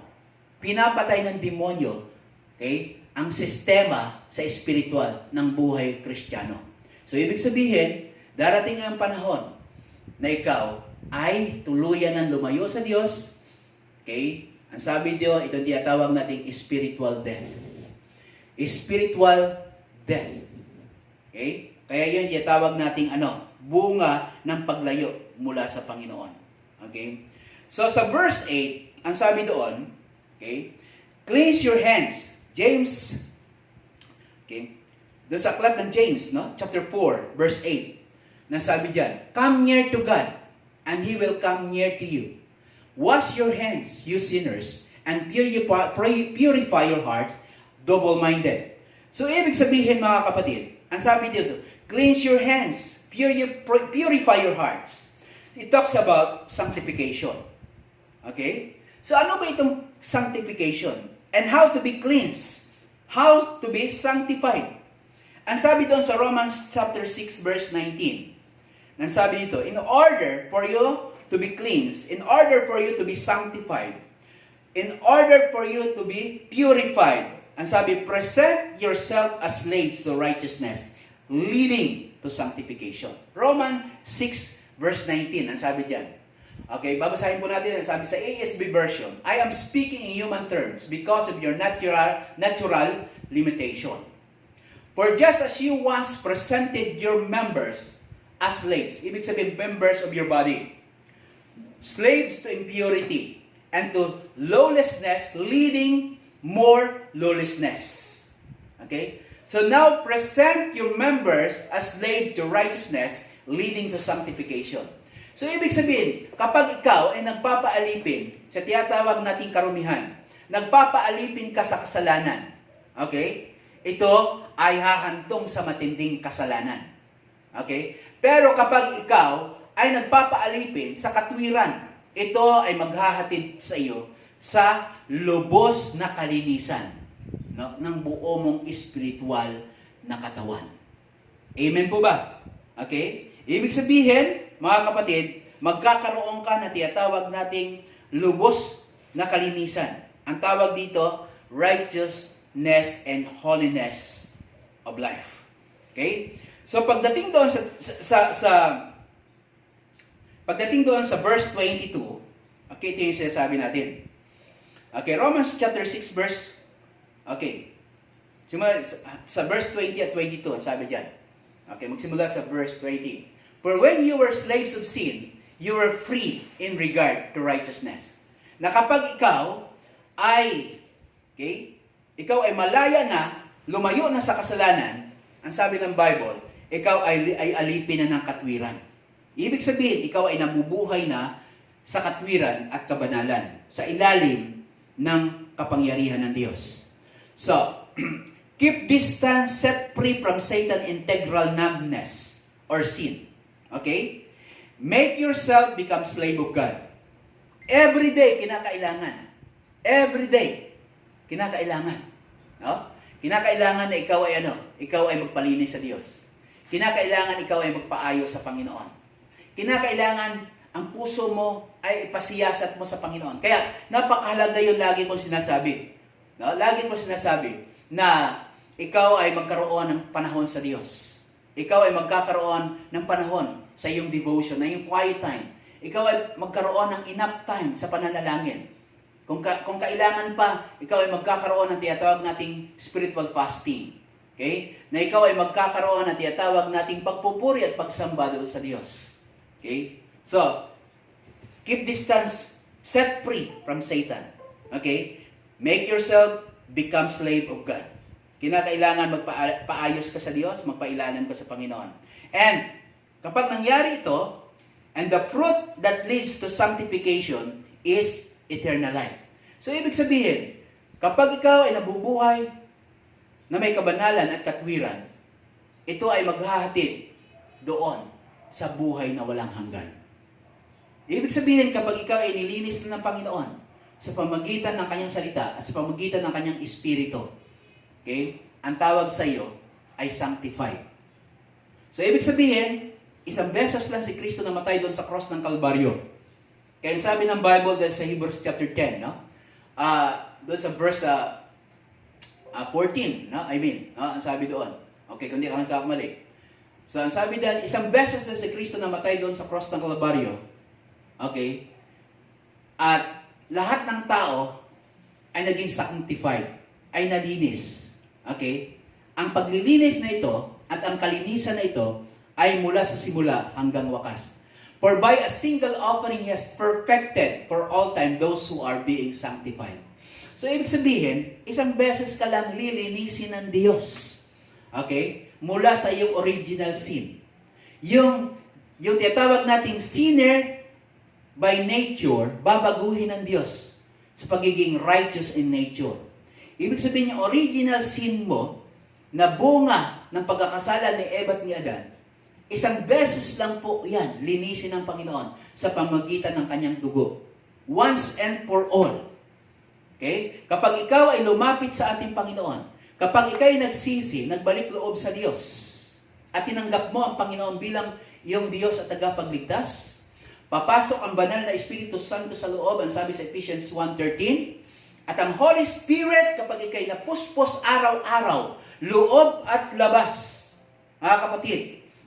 Pinapatay ng demonyo, okay, ang sistema sa spiritual ng buhay Kristiyano. So, ibig sabihin, darating ang panahon na ikaw ay tuluyan ng lumayo sa Diyos. Okay? Ang sabi dito, ito tinatawag nating spiritual death. Spiritual death. Okay? Kaya yun tinatawag nating bunga ng paglayo mula sa Panginoon. Okay? So sa verse 8, ang sabi doon, okay, cleanse your hands. James, okay, doon sa aklat ng James, no? Chapter 4, verse 8, nasabi dyan, come near to God, and He will come near to you. Wash your hands, you sinners, and purify your hearts, double-minded. So, ibig sabihin, mga kapatid, ang sabi dito, cleanse your hands, purify your hearts. It talks about sanctification. Okay? So, ano ba itong sanctification? And how to be cleansed? How to be sanctified? Ang sabi doon sa Romans chapter 6, verse 19, ang sabi dito, in order for you to be cleansed, in order for you to be sanctified, in order for you to be purified, ang sabi, present yourself as slaves to righteousness, leading to sanctification. Romans 6, verse 19, ang sabi diyan. Okay, babasahin po natin, ang sabi sa ASB version, I am speaking in human terms because of your natural limitation. For just as you once presented your members as slaves, ibig sabihin, members of your body, slaves to impurity and to lawlessness, leading more lawlessness. Okay? So now, present your members as slaves to righteousness, leading to sanctification. So, ibig sabihin, kapag ikaw ay nagpapaalipin sa tinatawag nating karumihan, nagpapaalipin ka sa kasalanan, okay? Ito ay hahantong sa matinding kasalanan. Okay? Pero kapag ikaw ay nagpapaalipin sa katwiran, ito ay maghahatid sa iyo sa lubos na kalinisan, no, ng buo mong spiritual na katawan. Amen po ba? Okay? Ibig sabihin, mga kapatid, magkakaroon ka na tinatawag nating lubos na kalinisan. Ang tawag dito, righteousness and holiness of life. Okay? So pagdating doon pagdating doon sa verse 22, okay, ito yung sinasabi natin. Okay, Romans chapter 6 verse, okay, simula sa verse 20 at 22, sabi diyan. Okay, magsimula sa verse 20. For when you were slaves of sin, you were free in regard to righteousness. Na kapag ikaw ay, okay, ikaw ay malaya na, lumayo na sa kasalanan, ang sabi ng Bible, ikaw ay alipin na ng katwiran. Ibig sabihin, ikaw ay nabubuhay na sa katwiran at kabanalan, sa ilalim ng kapangyarihan ng Diyos. So, keep distance, set free from Satan's integral numbness or sin. Okay? Make yourself become slave of God. Every day, kinakailangan. Every day, kinakailangan. No? Kinakailangan na ikaw ay Ikaw ay magpalinis sa Diyos. Kinakailangan ikaw ay magpaayos sa Panginoon. Kinakailangan ang puso mo ay ipasiyasat mo sa Panginoon. Kaya, napakahalaga yun lagi kong sinasabi. No? Lagi kong sinasabi na ikaw ay magkaroon ng panahon sa Diyos. Ikaw ay magkakaroon ng panahon sa iyong devotion, na iyong quiet time. ikaw ay magkaroon ng enough time sa pananalangin. Kung kailangan pa, ikaw ay magkakaroon ng tinatawag nating spiritual fasting. Okay? Na ikaw ay magkakaroon ng tinatawag nating pagpupuri at pagsamba doon sa Diyos. Okay? So, keep distance, set free from Satan. Okay? Make yourself become slave of God. Kinakailangan magpaayos ka sa Diyos, magpailalim ka sa Panginoon. And, kapag nangyari ito, and the fruit that leads to sanctification is eternal life. So, ibig sabihin, kapag ikaw ay nabubuhay na may kabanalan at katwiran, ito ay maghahatid doon sa buhay na walang hanggan. Ibig sabihin, kapag ikaw ay nilinis na ng Panginoon sa pamagitan ng kanyang salita at sa pamagitan ng kanyang espiritu, okay, ang tawag sa iyo ay sanctified. So, ibig sabihin, isang beses lang si Kristo namatay doon sa cross ng Kalbaryo. Kaya sabi ng Bible dahil sa Hebrews chapter 10, no? Doon sa verse 14, no? Ang sabi doon. Okay, kung di ka nagkakamali. So, ang sabi dahil, isang beses lang si Kristo namatay doon sa cross ng Kalbaryo. Okay? At lahat ng tao ay naging sanctified, ay nalinis. Okay? Ang paglilinis na ito at ang kalinisan na ito ay mula sa simula hanggang wakas. For by a single offering He has perfected for all time those who are being sanctified. So, ibig sabihin, isang beses ka lang lilinisin ng Diyos. Okay? Mula sa iyong original sin. Yung tinatawag nating sinner by nature, babaguhin ng Diyos sa pagiging righteous in nature. Ibig sabihin, yung original sin mo, na bunga ng pagkakasala ni Eva at ni Adan, isang beses lang po yan, linisin ng Panginoon sa pamagitan ng kanyang dugo. Once and for all. Okay? Kapag ikaw ay lumapit sa ating Panginoon, kapag ikaw ay nagsisi, nagbalik loob sa Diyos, at tinanggap mo ang Panginoon bilang iyong Diyos at tagapagligtas, papasok ang banal na Espiritu Santo sa loob, ang sabi sa Ephesians 1:13, at ang Holy Spirit, kapag ikay napuspos araw-araw, loob at labas, mga kapatid,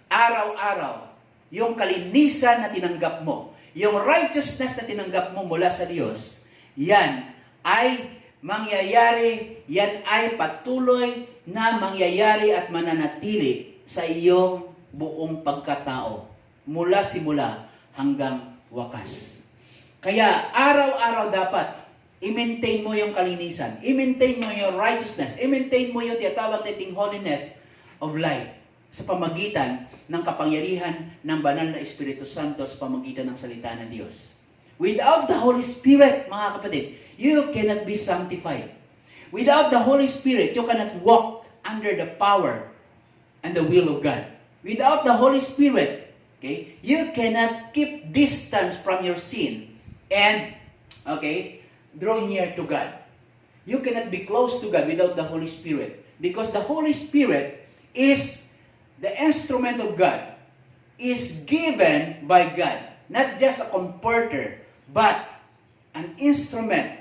araw-araw, yung kalinisan na tinanggap mo, yung righteousness na tinanggap mo mula sa Diyos, yan ay mangyayari, yan ay patuloy na mangyayari at mananatili sa iyong buong pagkatao, mula simula hanggang wakas. Kaya araw-araw dapat i-maintain mo yung kalinisan, i-maintain mo yung righteousness, i-maintain mo yung tinatawag nating holiness of life sa pamagitan ng kapangyarihan ng banal na Espiritu Santo sa pamagitan ng salita ng Diyos. Without the Holy Spirit, mga kapatid, you cannot be sanctified. Without the Holy Spirit, you cannot walk under the power and the will of God. Without the Holy Spirit, okay, you cannot keep distance from your sin and, okay, draw near to God. You cannot be close to God without the Holy Spirit. Because the Holy Spirit is the instrument of God, is given by God. Not just a comforter, but an instrument.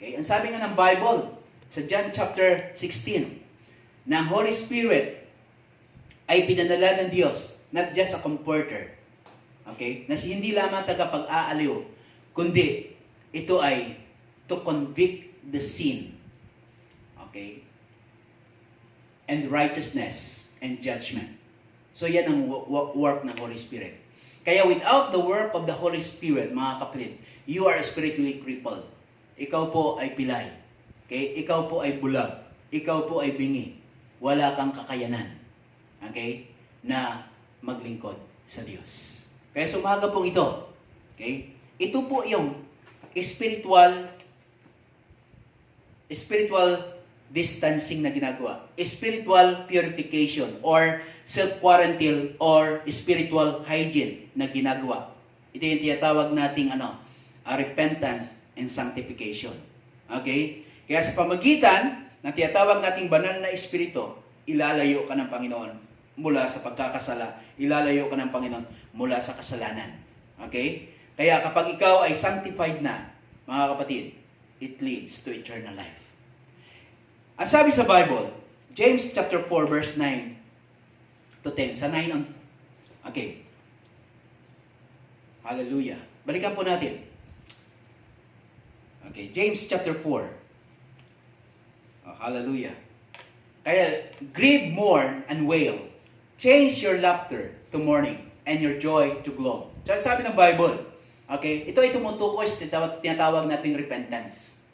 Okay? Ang sabi nga ng Bible, sa John chapter 16, na ang Holy Spirit ay pinadala ng Diyos, not just a comforter. Okay? Na hindi lamang tagapag-aaliw, kundi ito ay to convict the sin. Okay? And righteousness and judgment. So yan ang work ng Holy Spirit. Kaya without the work of the Holy Spirit, mga kapatid, you are spiritually crippled. Ikaw po ay pilay. Okay? Ikaw po ay bulag. Ikaw po ay bingi. Wala kang kakayanan. Okay? Na maglingkod sa Diyos. Kaya sa umaga pong ito, okay? Ito po yung spiritual distancing na ginagawa. Spiritual purification or self-quarantine or spiritual hygiene na ginagawa. Ito yung tinatawag nating repentance and sanctification. Okay? Kaya sa pamagitan ng tinatawag nating banal na espiritu, ilalayo ka ng Panginoon mula sa pagkakasala. Ilalayo ka ng Panginoon mula sa kasalanan. Okay? Kaya kapag ikaw ay sanctified na, mga kapatid, it leads to eternal life. Ang sabi sa Bible, James chapter 4 verse 9 to 10. Sa 9 on. Okay. Hallelujah. Balikan po natin. Okay, James chapter 4. Oh, hallelujah. Kaya, grieve, mourn, and wail. Change your laughter to mourning and your joy to gloom. So, sabi ng Bible, okay, ito ay tumutukoy sa tinatawag nating repentance.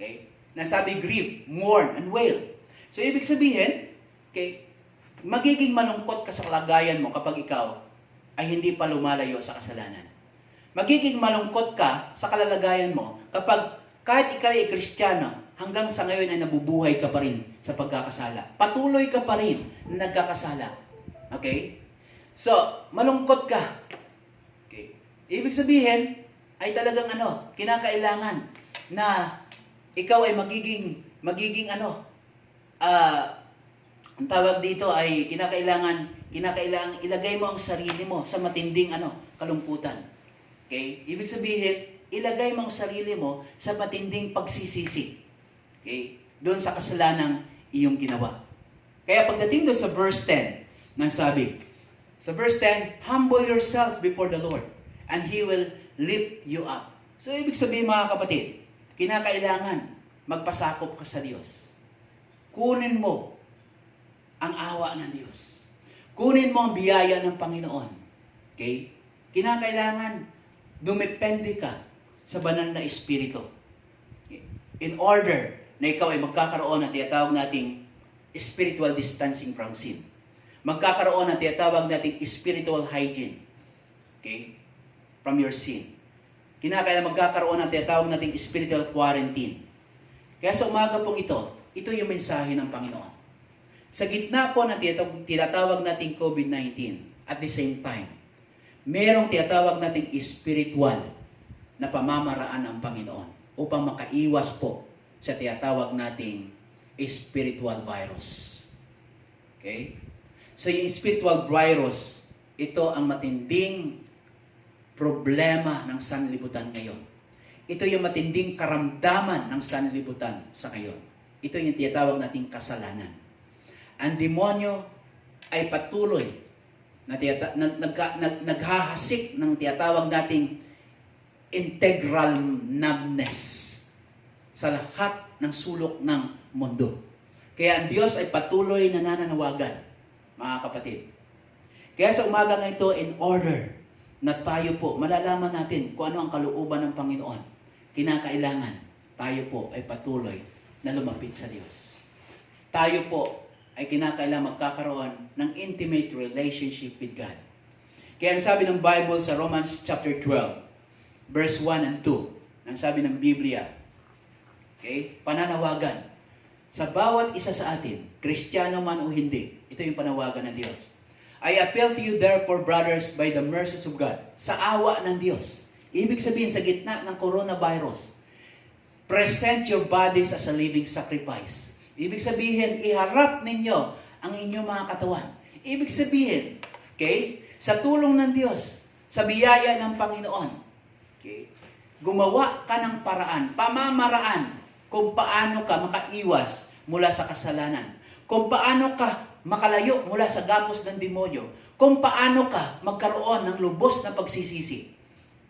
Okay? Nasabi, grieve, mourn, and wail. So, ibig sabihin, okay, magiging malungkot ka sa kalagayan mo kapag ikaw ay hindi pa lumalayo sa kasalanan. Magiging malungkot ka sa kalalagayan mo kapag kahit ikaw ay Kristiyano, hanggang sa ngayon ay nabubuhay ka pa rin sa pagkakasala. Patuloy ka pa rin na nagkakasala. Okay? So, malungkot ka. Okay? Ibig sabihin, ay talagang kinakailangan na ikaw ay magiging ang tawag dito ay kinakailangan ilagay mo ang sarili mo sa matinding kalungkutan. Okay? Ibig sabihin, ilagay mo ang sarili mo sa matinding pagsisisi. Okay? Doon sa kasalanang iyong ginawa. Kaya pagdating doon sa verse 10, nang sabi, sa verse 10, humble yourselves before the Lord, and He will lift you up. So, ibig sabihin mga kapatid, kinakailangan magpasakop ka sa Diyos. Kunin mo ang awa ng Diyos. Kunin mo ang biyaya ng Panginoon. Okay? Kinakailangan dumepende ka sa banal na Espiritu. Okay? In order na ikaw ay magkakaroon ng tinatawag nating spiritual distancing from sin. Magkakaroon ng tinatawag nating spiritual hygiene. Okay? From your sin. Kinakailangan magkakaroon ng tinatawag nating spiritual quarantine. Kaya sa umaga pong ito yung mensahe ng Panginoon. Sa gitna po ng tinatawag nating COVID-19, at the same time, merong tinatawag nating spiritual na pamamaraan ng Panginoon upang makaiwas po sa tinatawag nating spiritual virus. Okay? So yung spiritual virus, ito ang matinding problema ng sanlibutan ngayon. Ito yung matinding karamdaman ng sanlibutan sa ngayon. Ito yung tinatawag nating kasalanan. Ang demonyo ay patuloy na naghahasik ng tinatawag nating integral numbness sa lahat ng sulok ng mundo. Kaya ang Diyos ay patuloy na nananawagan, mga kapatid. Kaya sa umaga nga ito, in order na tayo po, malalaman natin kung ano ang kalooban ng Panginoon, kinakailangan tayo po ay patuloy na lumapit sa Diyos. Tayo po ay kinakailangan magkakaroon ng intimate relationship with God. Kaya ang sabi ng Bible sa Romans chapter 12, verse 1 and 2, ang sabi ng Biblia, okay, pananawagan. Sa bawat isa sa atin, Kristiyano man o hindi, ito yung panawagan ng Diyos. I appeal to you therefore, brothers, by the mercies of God, sa awa ng Diyos. Ibig sabihin, sa gitna ng coronavirus, present your bodies as a living sacrifice. Ibig sabihin, iharap ninyo ang inyong mga katawan. Ibig sabihin, okay, sa tulong ng Diyos, sa biyaya ng Panginoon, okay, gumawa ka ng paraan, pamamaraan, kung paano ka makaiwas mula sa kasalanan. Kung paano ka makalayo mula sa gapos ng demonyo. Kung paano ka magkaroon ng lubos na pagsisisi.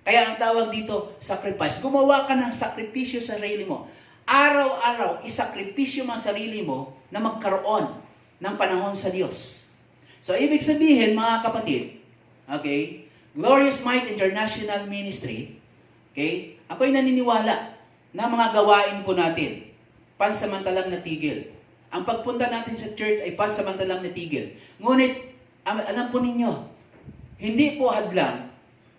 Kaya ang tawag dito, sacrifice. Gumawa ka ng sakripisyo sa sarili mo. Araw-araw, isakripisyo mo ang sarili mo na magkaroon ng panahon sa Diyos. So, ibig sabihin, mga kapatid, okay, Glorious Might International Ministry, okay, ako'y naniniwala na mga gawain po natin, pansamantalang natigil. Ang pagpunta natin sa church ay pansamantalang natigil. Ngunit, alam po ninyo, hindi po hadlang,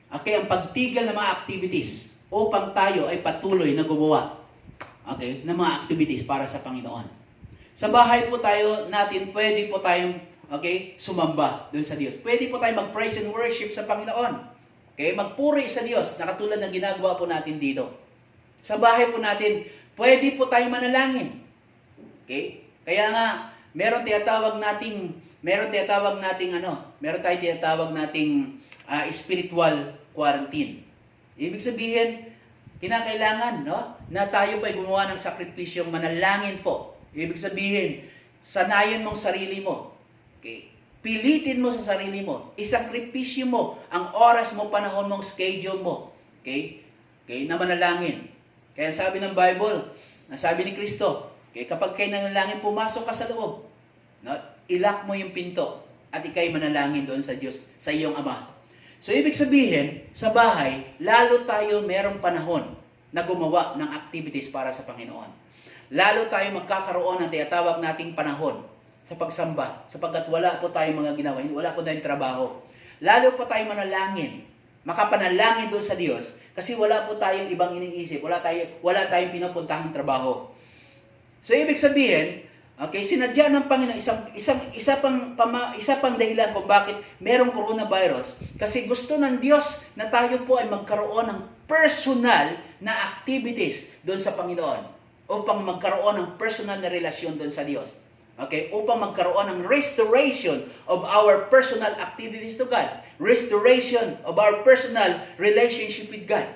okay, ang pagtigil ng mga activities upang tayo ay patuloy na gumawa, okay, ng mga activities para sa Panginoon. Sa bahay po natin, pwede po tayong, okay, sumamba doon sa Diyos. Pwede po tayong mag-praise and worship sa Panginoon. Okay, magpuri sa Diyos, na katulad ng ginagawa po natin dito. Sa bahay po natin, pwede po tayong manalangin. Okay? Kaya nga, meron tayong tinatawag nating spiritual quarantine. Ibig sabihin, kinakailangan, no, na tayo pa ay gumawa ng sakripisyong manalangin po. Ibig sabihin, sanayin mong sarili mo. Okay? Pilitin mo sa sarili mo. Isakripisyo mo ang oras mo, panahon mong schedule mo. Okay? Okay, na manalangin. Kaya sabi ng Bible, sabi ni Kristo, okay, kapag kayo nanalangin, pumasok ka sa loob. No? Ilak mo yung pinto at ikay manalangin doon sa Diyos, sa iyong Ama. So, ibig sabihin, sa bahay, lalo tayo merong panahon na gumawa ng activities para sa Panginoon. Lalo tayo magkakaroon ng tinatawag nating panahon sa pagsamba, sapagkat wala po tayong mga ginawa, wala po tayong trabaho. Lalo po tayo manalangin, makapanalangin doon sa Diyos, kasi wala po tayong ibang iniisip, wala tayong pinupuntahang trabaho. So, ibig sabihin, okay, sinadya ng Panginoon, isa pang dahilan kung bakit merong coronavirus, kasi gusto ng Diyos na tayo po ay magkaroon ng personal na activities doon sa Panginoon, upang magkaroon ng personal na relasyon doon sa Diyos. Okay, upang magkaroon ng restoration of our personal activities to God. Restoration of our personal relationship with God.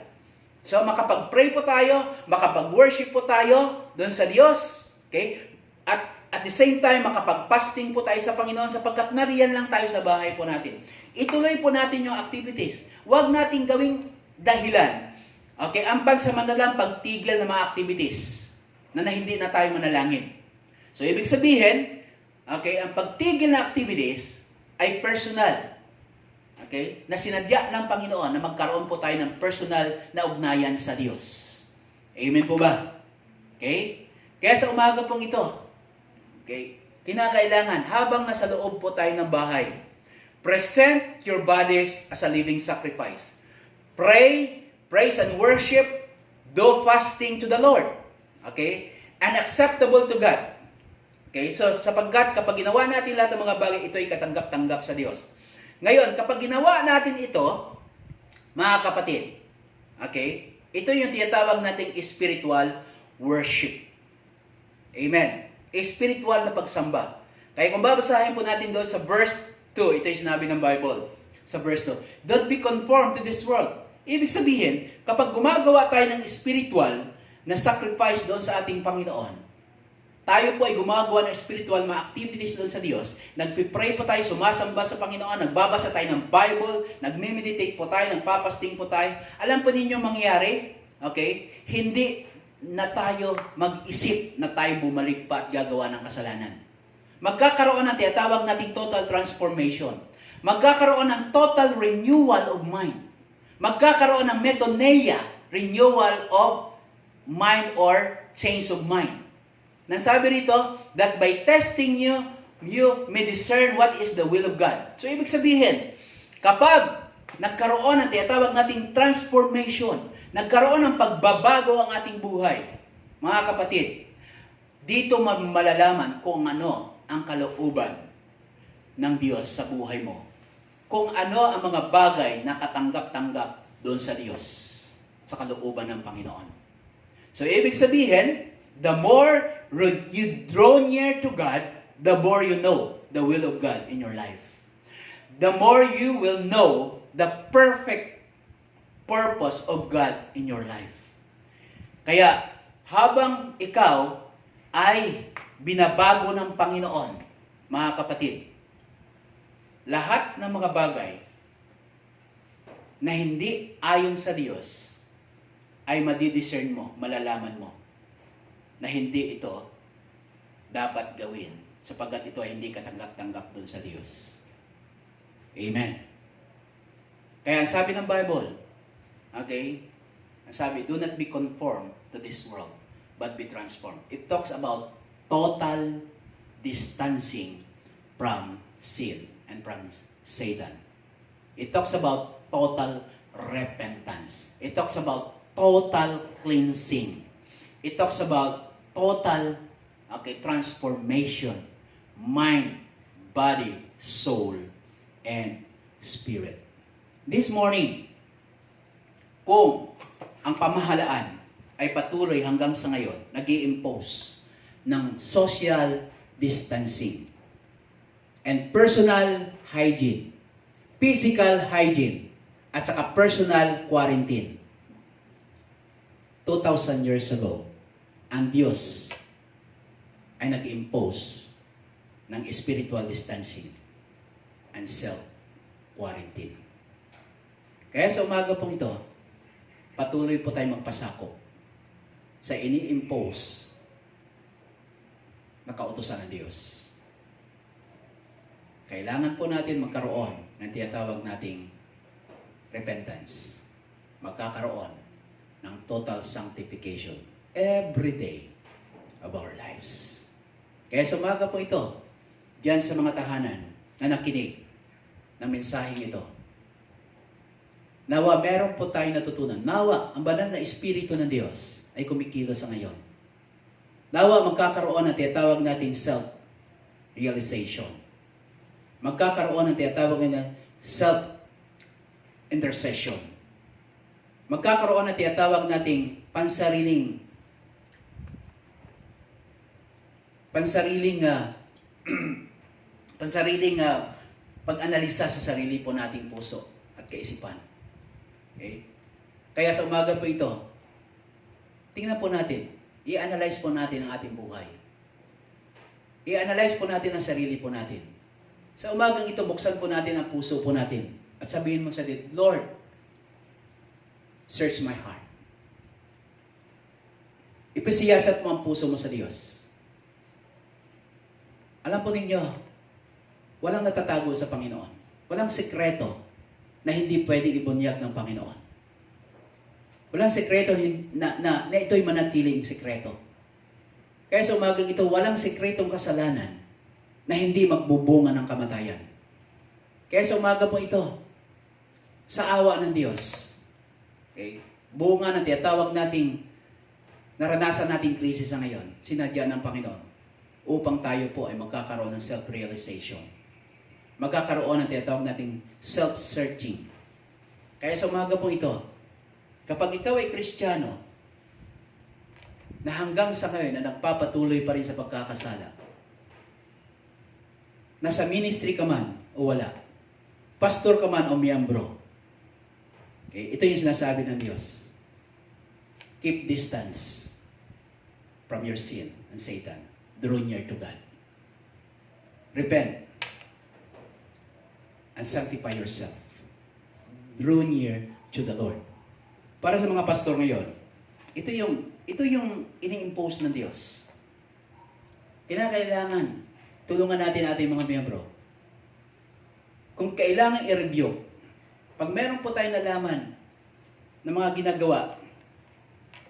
So, makapag-pray po tayo, makapag-worship po tayo doon sa Diyos. Okay? At the same time, makapag-fasting po tayo sa Panginoon sapagkat nariyan lang tayo sa bahay po natin. Ituloy po natin yung activities. Huwag natin gawing dahilan. Okay? Ang pansamantalang pagtigil ng mga activities na hindi na tayo manalangin. So, ibig sabihin, okay, ang pagtigil na activities ay personal. Okay? Na sinadya ng Panginoon na magkaroon po tayo ng personal na ugnayan sa Diyos. Amen po ba? Okay? Kaya sa umaga pong ito, okay, kinakailangan, habang nasa loob po tayo ng bahay, present your bodies as a living sacrifice. Pray, praise and worship, do fasting to the Lord. Okay? And acceptable to God. Okay, so sapagkat kapag ginawa natin lahat ng mga bagay, ito ay katanggap-tanggap sa Diyos. Ngayon, kapag ginawa natin ito, mga kapatid, okay, ito yung tinatawag nating spiritual worship. Amen. Spiritual na pagsamba. Kaya kung babasahin po natin doon sa verse 2, ito yung sinabi ng Bible, sa verse 2, don't be conformed to this world. Ibig sabihin, kapag gumagawa tayo ng spiritual na sacrifice doon sa ating Panginoon, tayo po ay gumagawa ng spiritual mga activities doon sa Diyos. Nagpipray po tayo, sumasamba sa Panginoon, nagbabasa tayo ng Bible, nagme-meditate po tayo, nagpapasting po tayo. Alam po ninyo mangyayari, okay? Hindi na tayo mag-isip na tayo bumalik pa at gagawa ng kasalanan. Magkakaroon ng tinatawag nating total transformation. Magkakaroon ng total renewal of mind. Magkakaroon ng metanoia, renewal of mind or change of mind. Nang sabi rito, that by testing you may discern what is the will of God. So, ibig sabihin, kapag nagkaroon ng tinatawag nating transformation, nagkaroon ng pagbabago ang ating buhay, mga kapatid, dito malalaman kung ano ang kalooban ng Diyos sa buhay mo. Kung ano ang mga bagay na katanggap-tanggap doon sa Diyos, sa kalooban ng Panginoon. So, ibig sabihin, the more you draw near to God, the more you know the will of God in your life. The more you will know the perfect purpose of God in your life. Kaya, habang ikaw ay binabago ng Panginoon, mga kapatid, lahat ng mga bagay na hindi ayon sa Diyos ay madidiscern mo, malalaman mo na hindi ito dapat gawin sapagkat ito ay hindi katanggap-tanggap doon sa Diyos. Amen. Kaya ang sabi ng Bible, okay, ang sabi, do not be conformed to this world, but be transformed. It talks about total distancing from sin and from Satan. It talks about total repentance. It talks about total cleansing. It talks about total transformation, mind, body, soul, and spirit. This morning, kung ang pamahalaan ay patuloy hanggang sa ngayon, nag-i-impose ng social distancing and personal hygiene, physical hygiene, at saka personal quarantine. 2,000 years ago, ang Diyos ay nag-impose ng spiritual distancing. and self-quarantine. Kaya sa umaga pong ito, patuloy po tayo magpasakop sa ini-impose na kautusan ng Diyos. Kailangan po natin magkaroon ng tinatawag nating repentance. Magkakaroon ng total sanctification every day of our lives. Kaya sa umaga po ito, diyan sa mga tahanan na nakinig ng mensaheng ito, nawa meron po tayong natutunan. Nawa ang banal na Espiritu ng Diyos ay kumikilos sa ngayon. Nawa magkakaroon ng tinatawag nating self-realization. Magkakaroon ng tinatawag na self-intercession. Magkakaroon ng tinatawag nating pansariling pag-analisa sa sarili po nating puso at kaisipan. Okay? Kaya sa umaga po ito, tingnan po natin, i-analyze po natin ang ating buhay. I-analyze po natin ang sarili po natin. Sa umagang ito, buksan po natin ang puso po natin at sabihin mo sa Diyos, Lord, search my heart. Ipasiyasat mo ang puso mo sa Diyos. Alam po ninyo, walang natatago sa Panginoon. Walang sekreto na hindi pwedeng ibunyag ng Panginoon. Walang sekreto na ito'y manatiling sekreto. Kaya sa umagang ito, walang sekretong kasalanan na hindi magbubunga ng kamatayan. Kaya sa umaga po ito, sa awa ng Diyos, okay, bunga na tinatawag nating naranasan nating krisis sa ngayon, sinadya ng Panginoon, upang tayo po ay magkakaroon ng self-realization. Magkakaroon ng tinatawag nating self-searching. Kaya sa umaga po ito, kapag ikaw ay Kristiyano, na hanggang sa ngayon na nagpapatuloy pa rin sa pagkakasala, nasa ministry ka man o wala, pastor ka man o miyembro, okay, ito yung sinasabi ng Diyos. Keep distance from your sin and Satan. Draw near to God. Repent and sanctify yourself. Draw near to the Lord. Para sa mga pastor ngayon, ito yung ini-impose ng Diyos. Kinakailangan tulungan natin ating mga miyembro. Kung kailangan i-review, pag meron po tayong nalaman ng mga ginagawa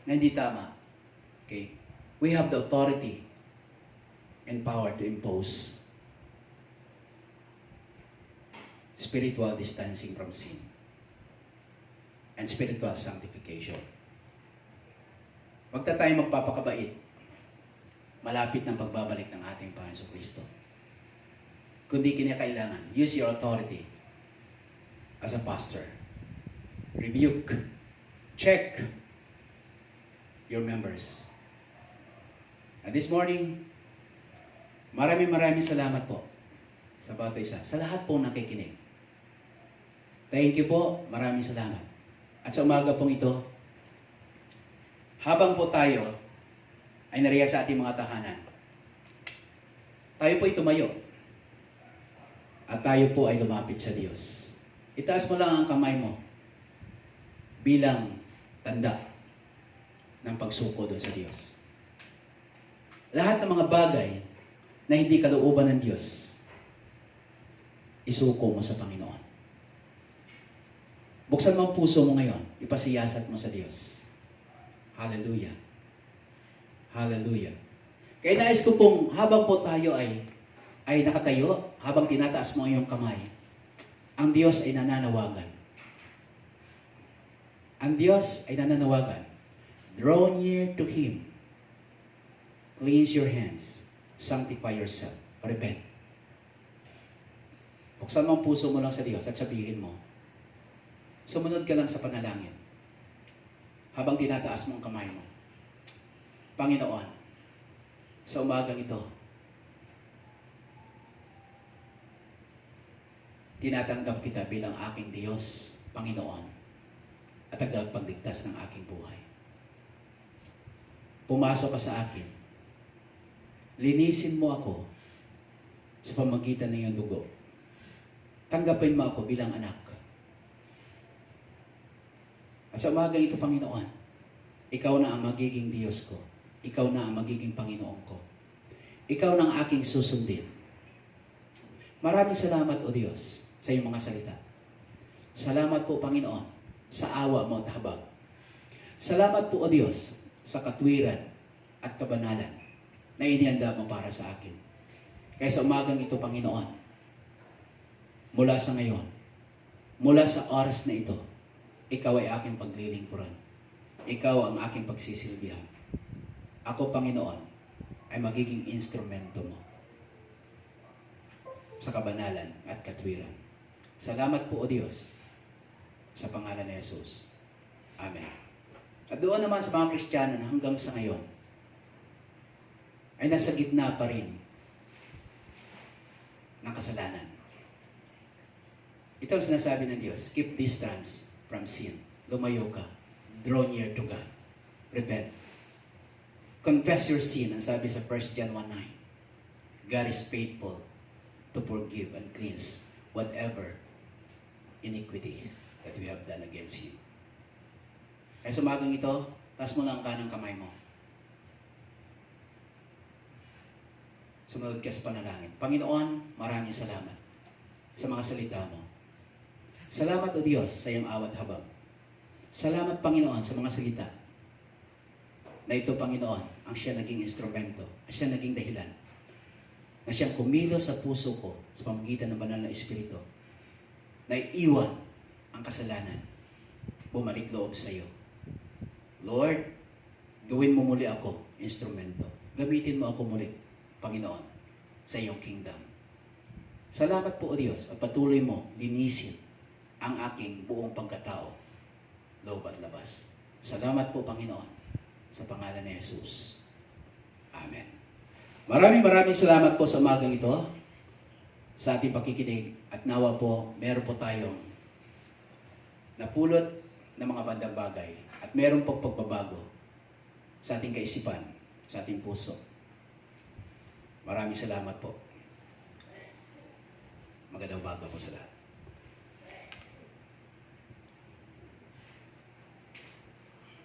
na hindi tama, okay, we have the authority and power to impose spiritual distancing from sin and spiritual sanctification. Huwag tayo magpapakabait. Malapit ng pagbabalik ng ating Panginoon Kristo. Kundi kinakailangan, use your authority as a pastor. Rebuke. Check your members. And this morning, maraming salamat po sa bawat isa. Sa lahat po nakikinig. Thank you po. Maraming salamat. At sa umaga pong ito, habang po tayo ay nariya sa ating mga tahanan, tayo po ay tumayo. At tayo po ay lumapit sa Diyos. Itaas mo lang ang kamay mo bilang tanda ng pagsuko doon sa Diyos. Lahat ng mga bagay na hindi kalooban ng Diyos, isuko mo sa Panginoon. Buksan mo ang puso mo ngayon, ipasiyasat mo sa Diyos. Hallelujah. Hallelujah. Kaya nais ko pong habang po tayo ay nakatayo, habang tinataas mo ang iyong kamay, ang Diyos ay nananawagan. Ang Diyos ay nananawagan. Draw near to Him. Cleanse your hands. Sanctify yourself. Repent. Buksan mo ang puso mo lang sa Diyos at sabihin mo, sumunod ka lang sa panalangin. Habang tinataas mo ang kamay mo. Panginoon, sa umagang ito, tinatanggap kita bilang aking Diyos, Panginoon, at tagapagligtas ng aking buhay. Pumasok ka sa akin. Linisin mo ako sa pamagitan ng iyong dugo. Tanggapin mo ako bilang anak. At sa umaga ito, Panginoon, ikaw na ang magiging Diyos ko. Ikaw na ang magiging Panginoon ko. Ikaw na ang aking susundin. Maraming salamat, O Diyos, sa iyong mga salita. Salamat po, Panginoon, sa awa mo at habag. Salamat po, O Diyos, sa katwiran at kabanalan na inihanda mo para sa akin. Kaya sa umagang ito, Panginoon, mula sa ngayon, mula sa oras na ito, ikaw ay aking paglilingkuran. Ikaw ang aking pagsisilbihan. Ako, Panginoon, ay magiging instrumento mo sa kabanalan at katwiran. Salamat po, O Diyos, sa pangalan ni Jesus. Amen. At doon naman sa mga Kristiyano na hanggang sa ngayon, ay nasa gitna pa rin ng kasalanan. Ito ang sinasabi ng Diyos, keep distance from sin. Lumayo ka. Draw near to God. Repent. Confess your sin. Ang sabi sa 1 John 1:9. God is faithful to forgive and cleanse whatever iniquity that we have done against Him. Kaya sa umagang ito, taas mo na ang kanang kamay mo. Sumunod ka sa panalangin. Panginoon, maraming salamat sa mga salita mo. Salamat, O Diyos, sa iyong awat habag. Salamat, Panginoon, sa mga salita na ito, Panginoon, ang siya naging instrumento, ang siya naging dahilan, na siyang kumilos sa puso ko sa pamamagitan ng banal na Espiritu, na iiwan ang kasalanan, bumalik loob sa iyo. Lord, gawin mo muli ako instrumento. Gamitin mo ako muli, Panginoon, sa iyong kingdom. Salamat po, O Diyos, at patuloy mo linisin ang aking buong pagkatao, loob at labas. Salamat po, Panginoon, sa pangalan ni Jesus. Amen. Maraming salamat po sa umagang ito sa ating pakikinig at nawa po, meron po tayong napulot ng mga bandang bagay at meron po pagbabago sa ating kaisipan, sa ating puso. Maraming salamat po. Magandang umaga po sa lahat.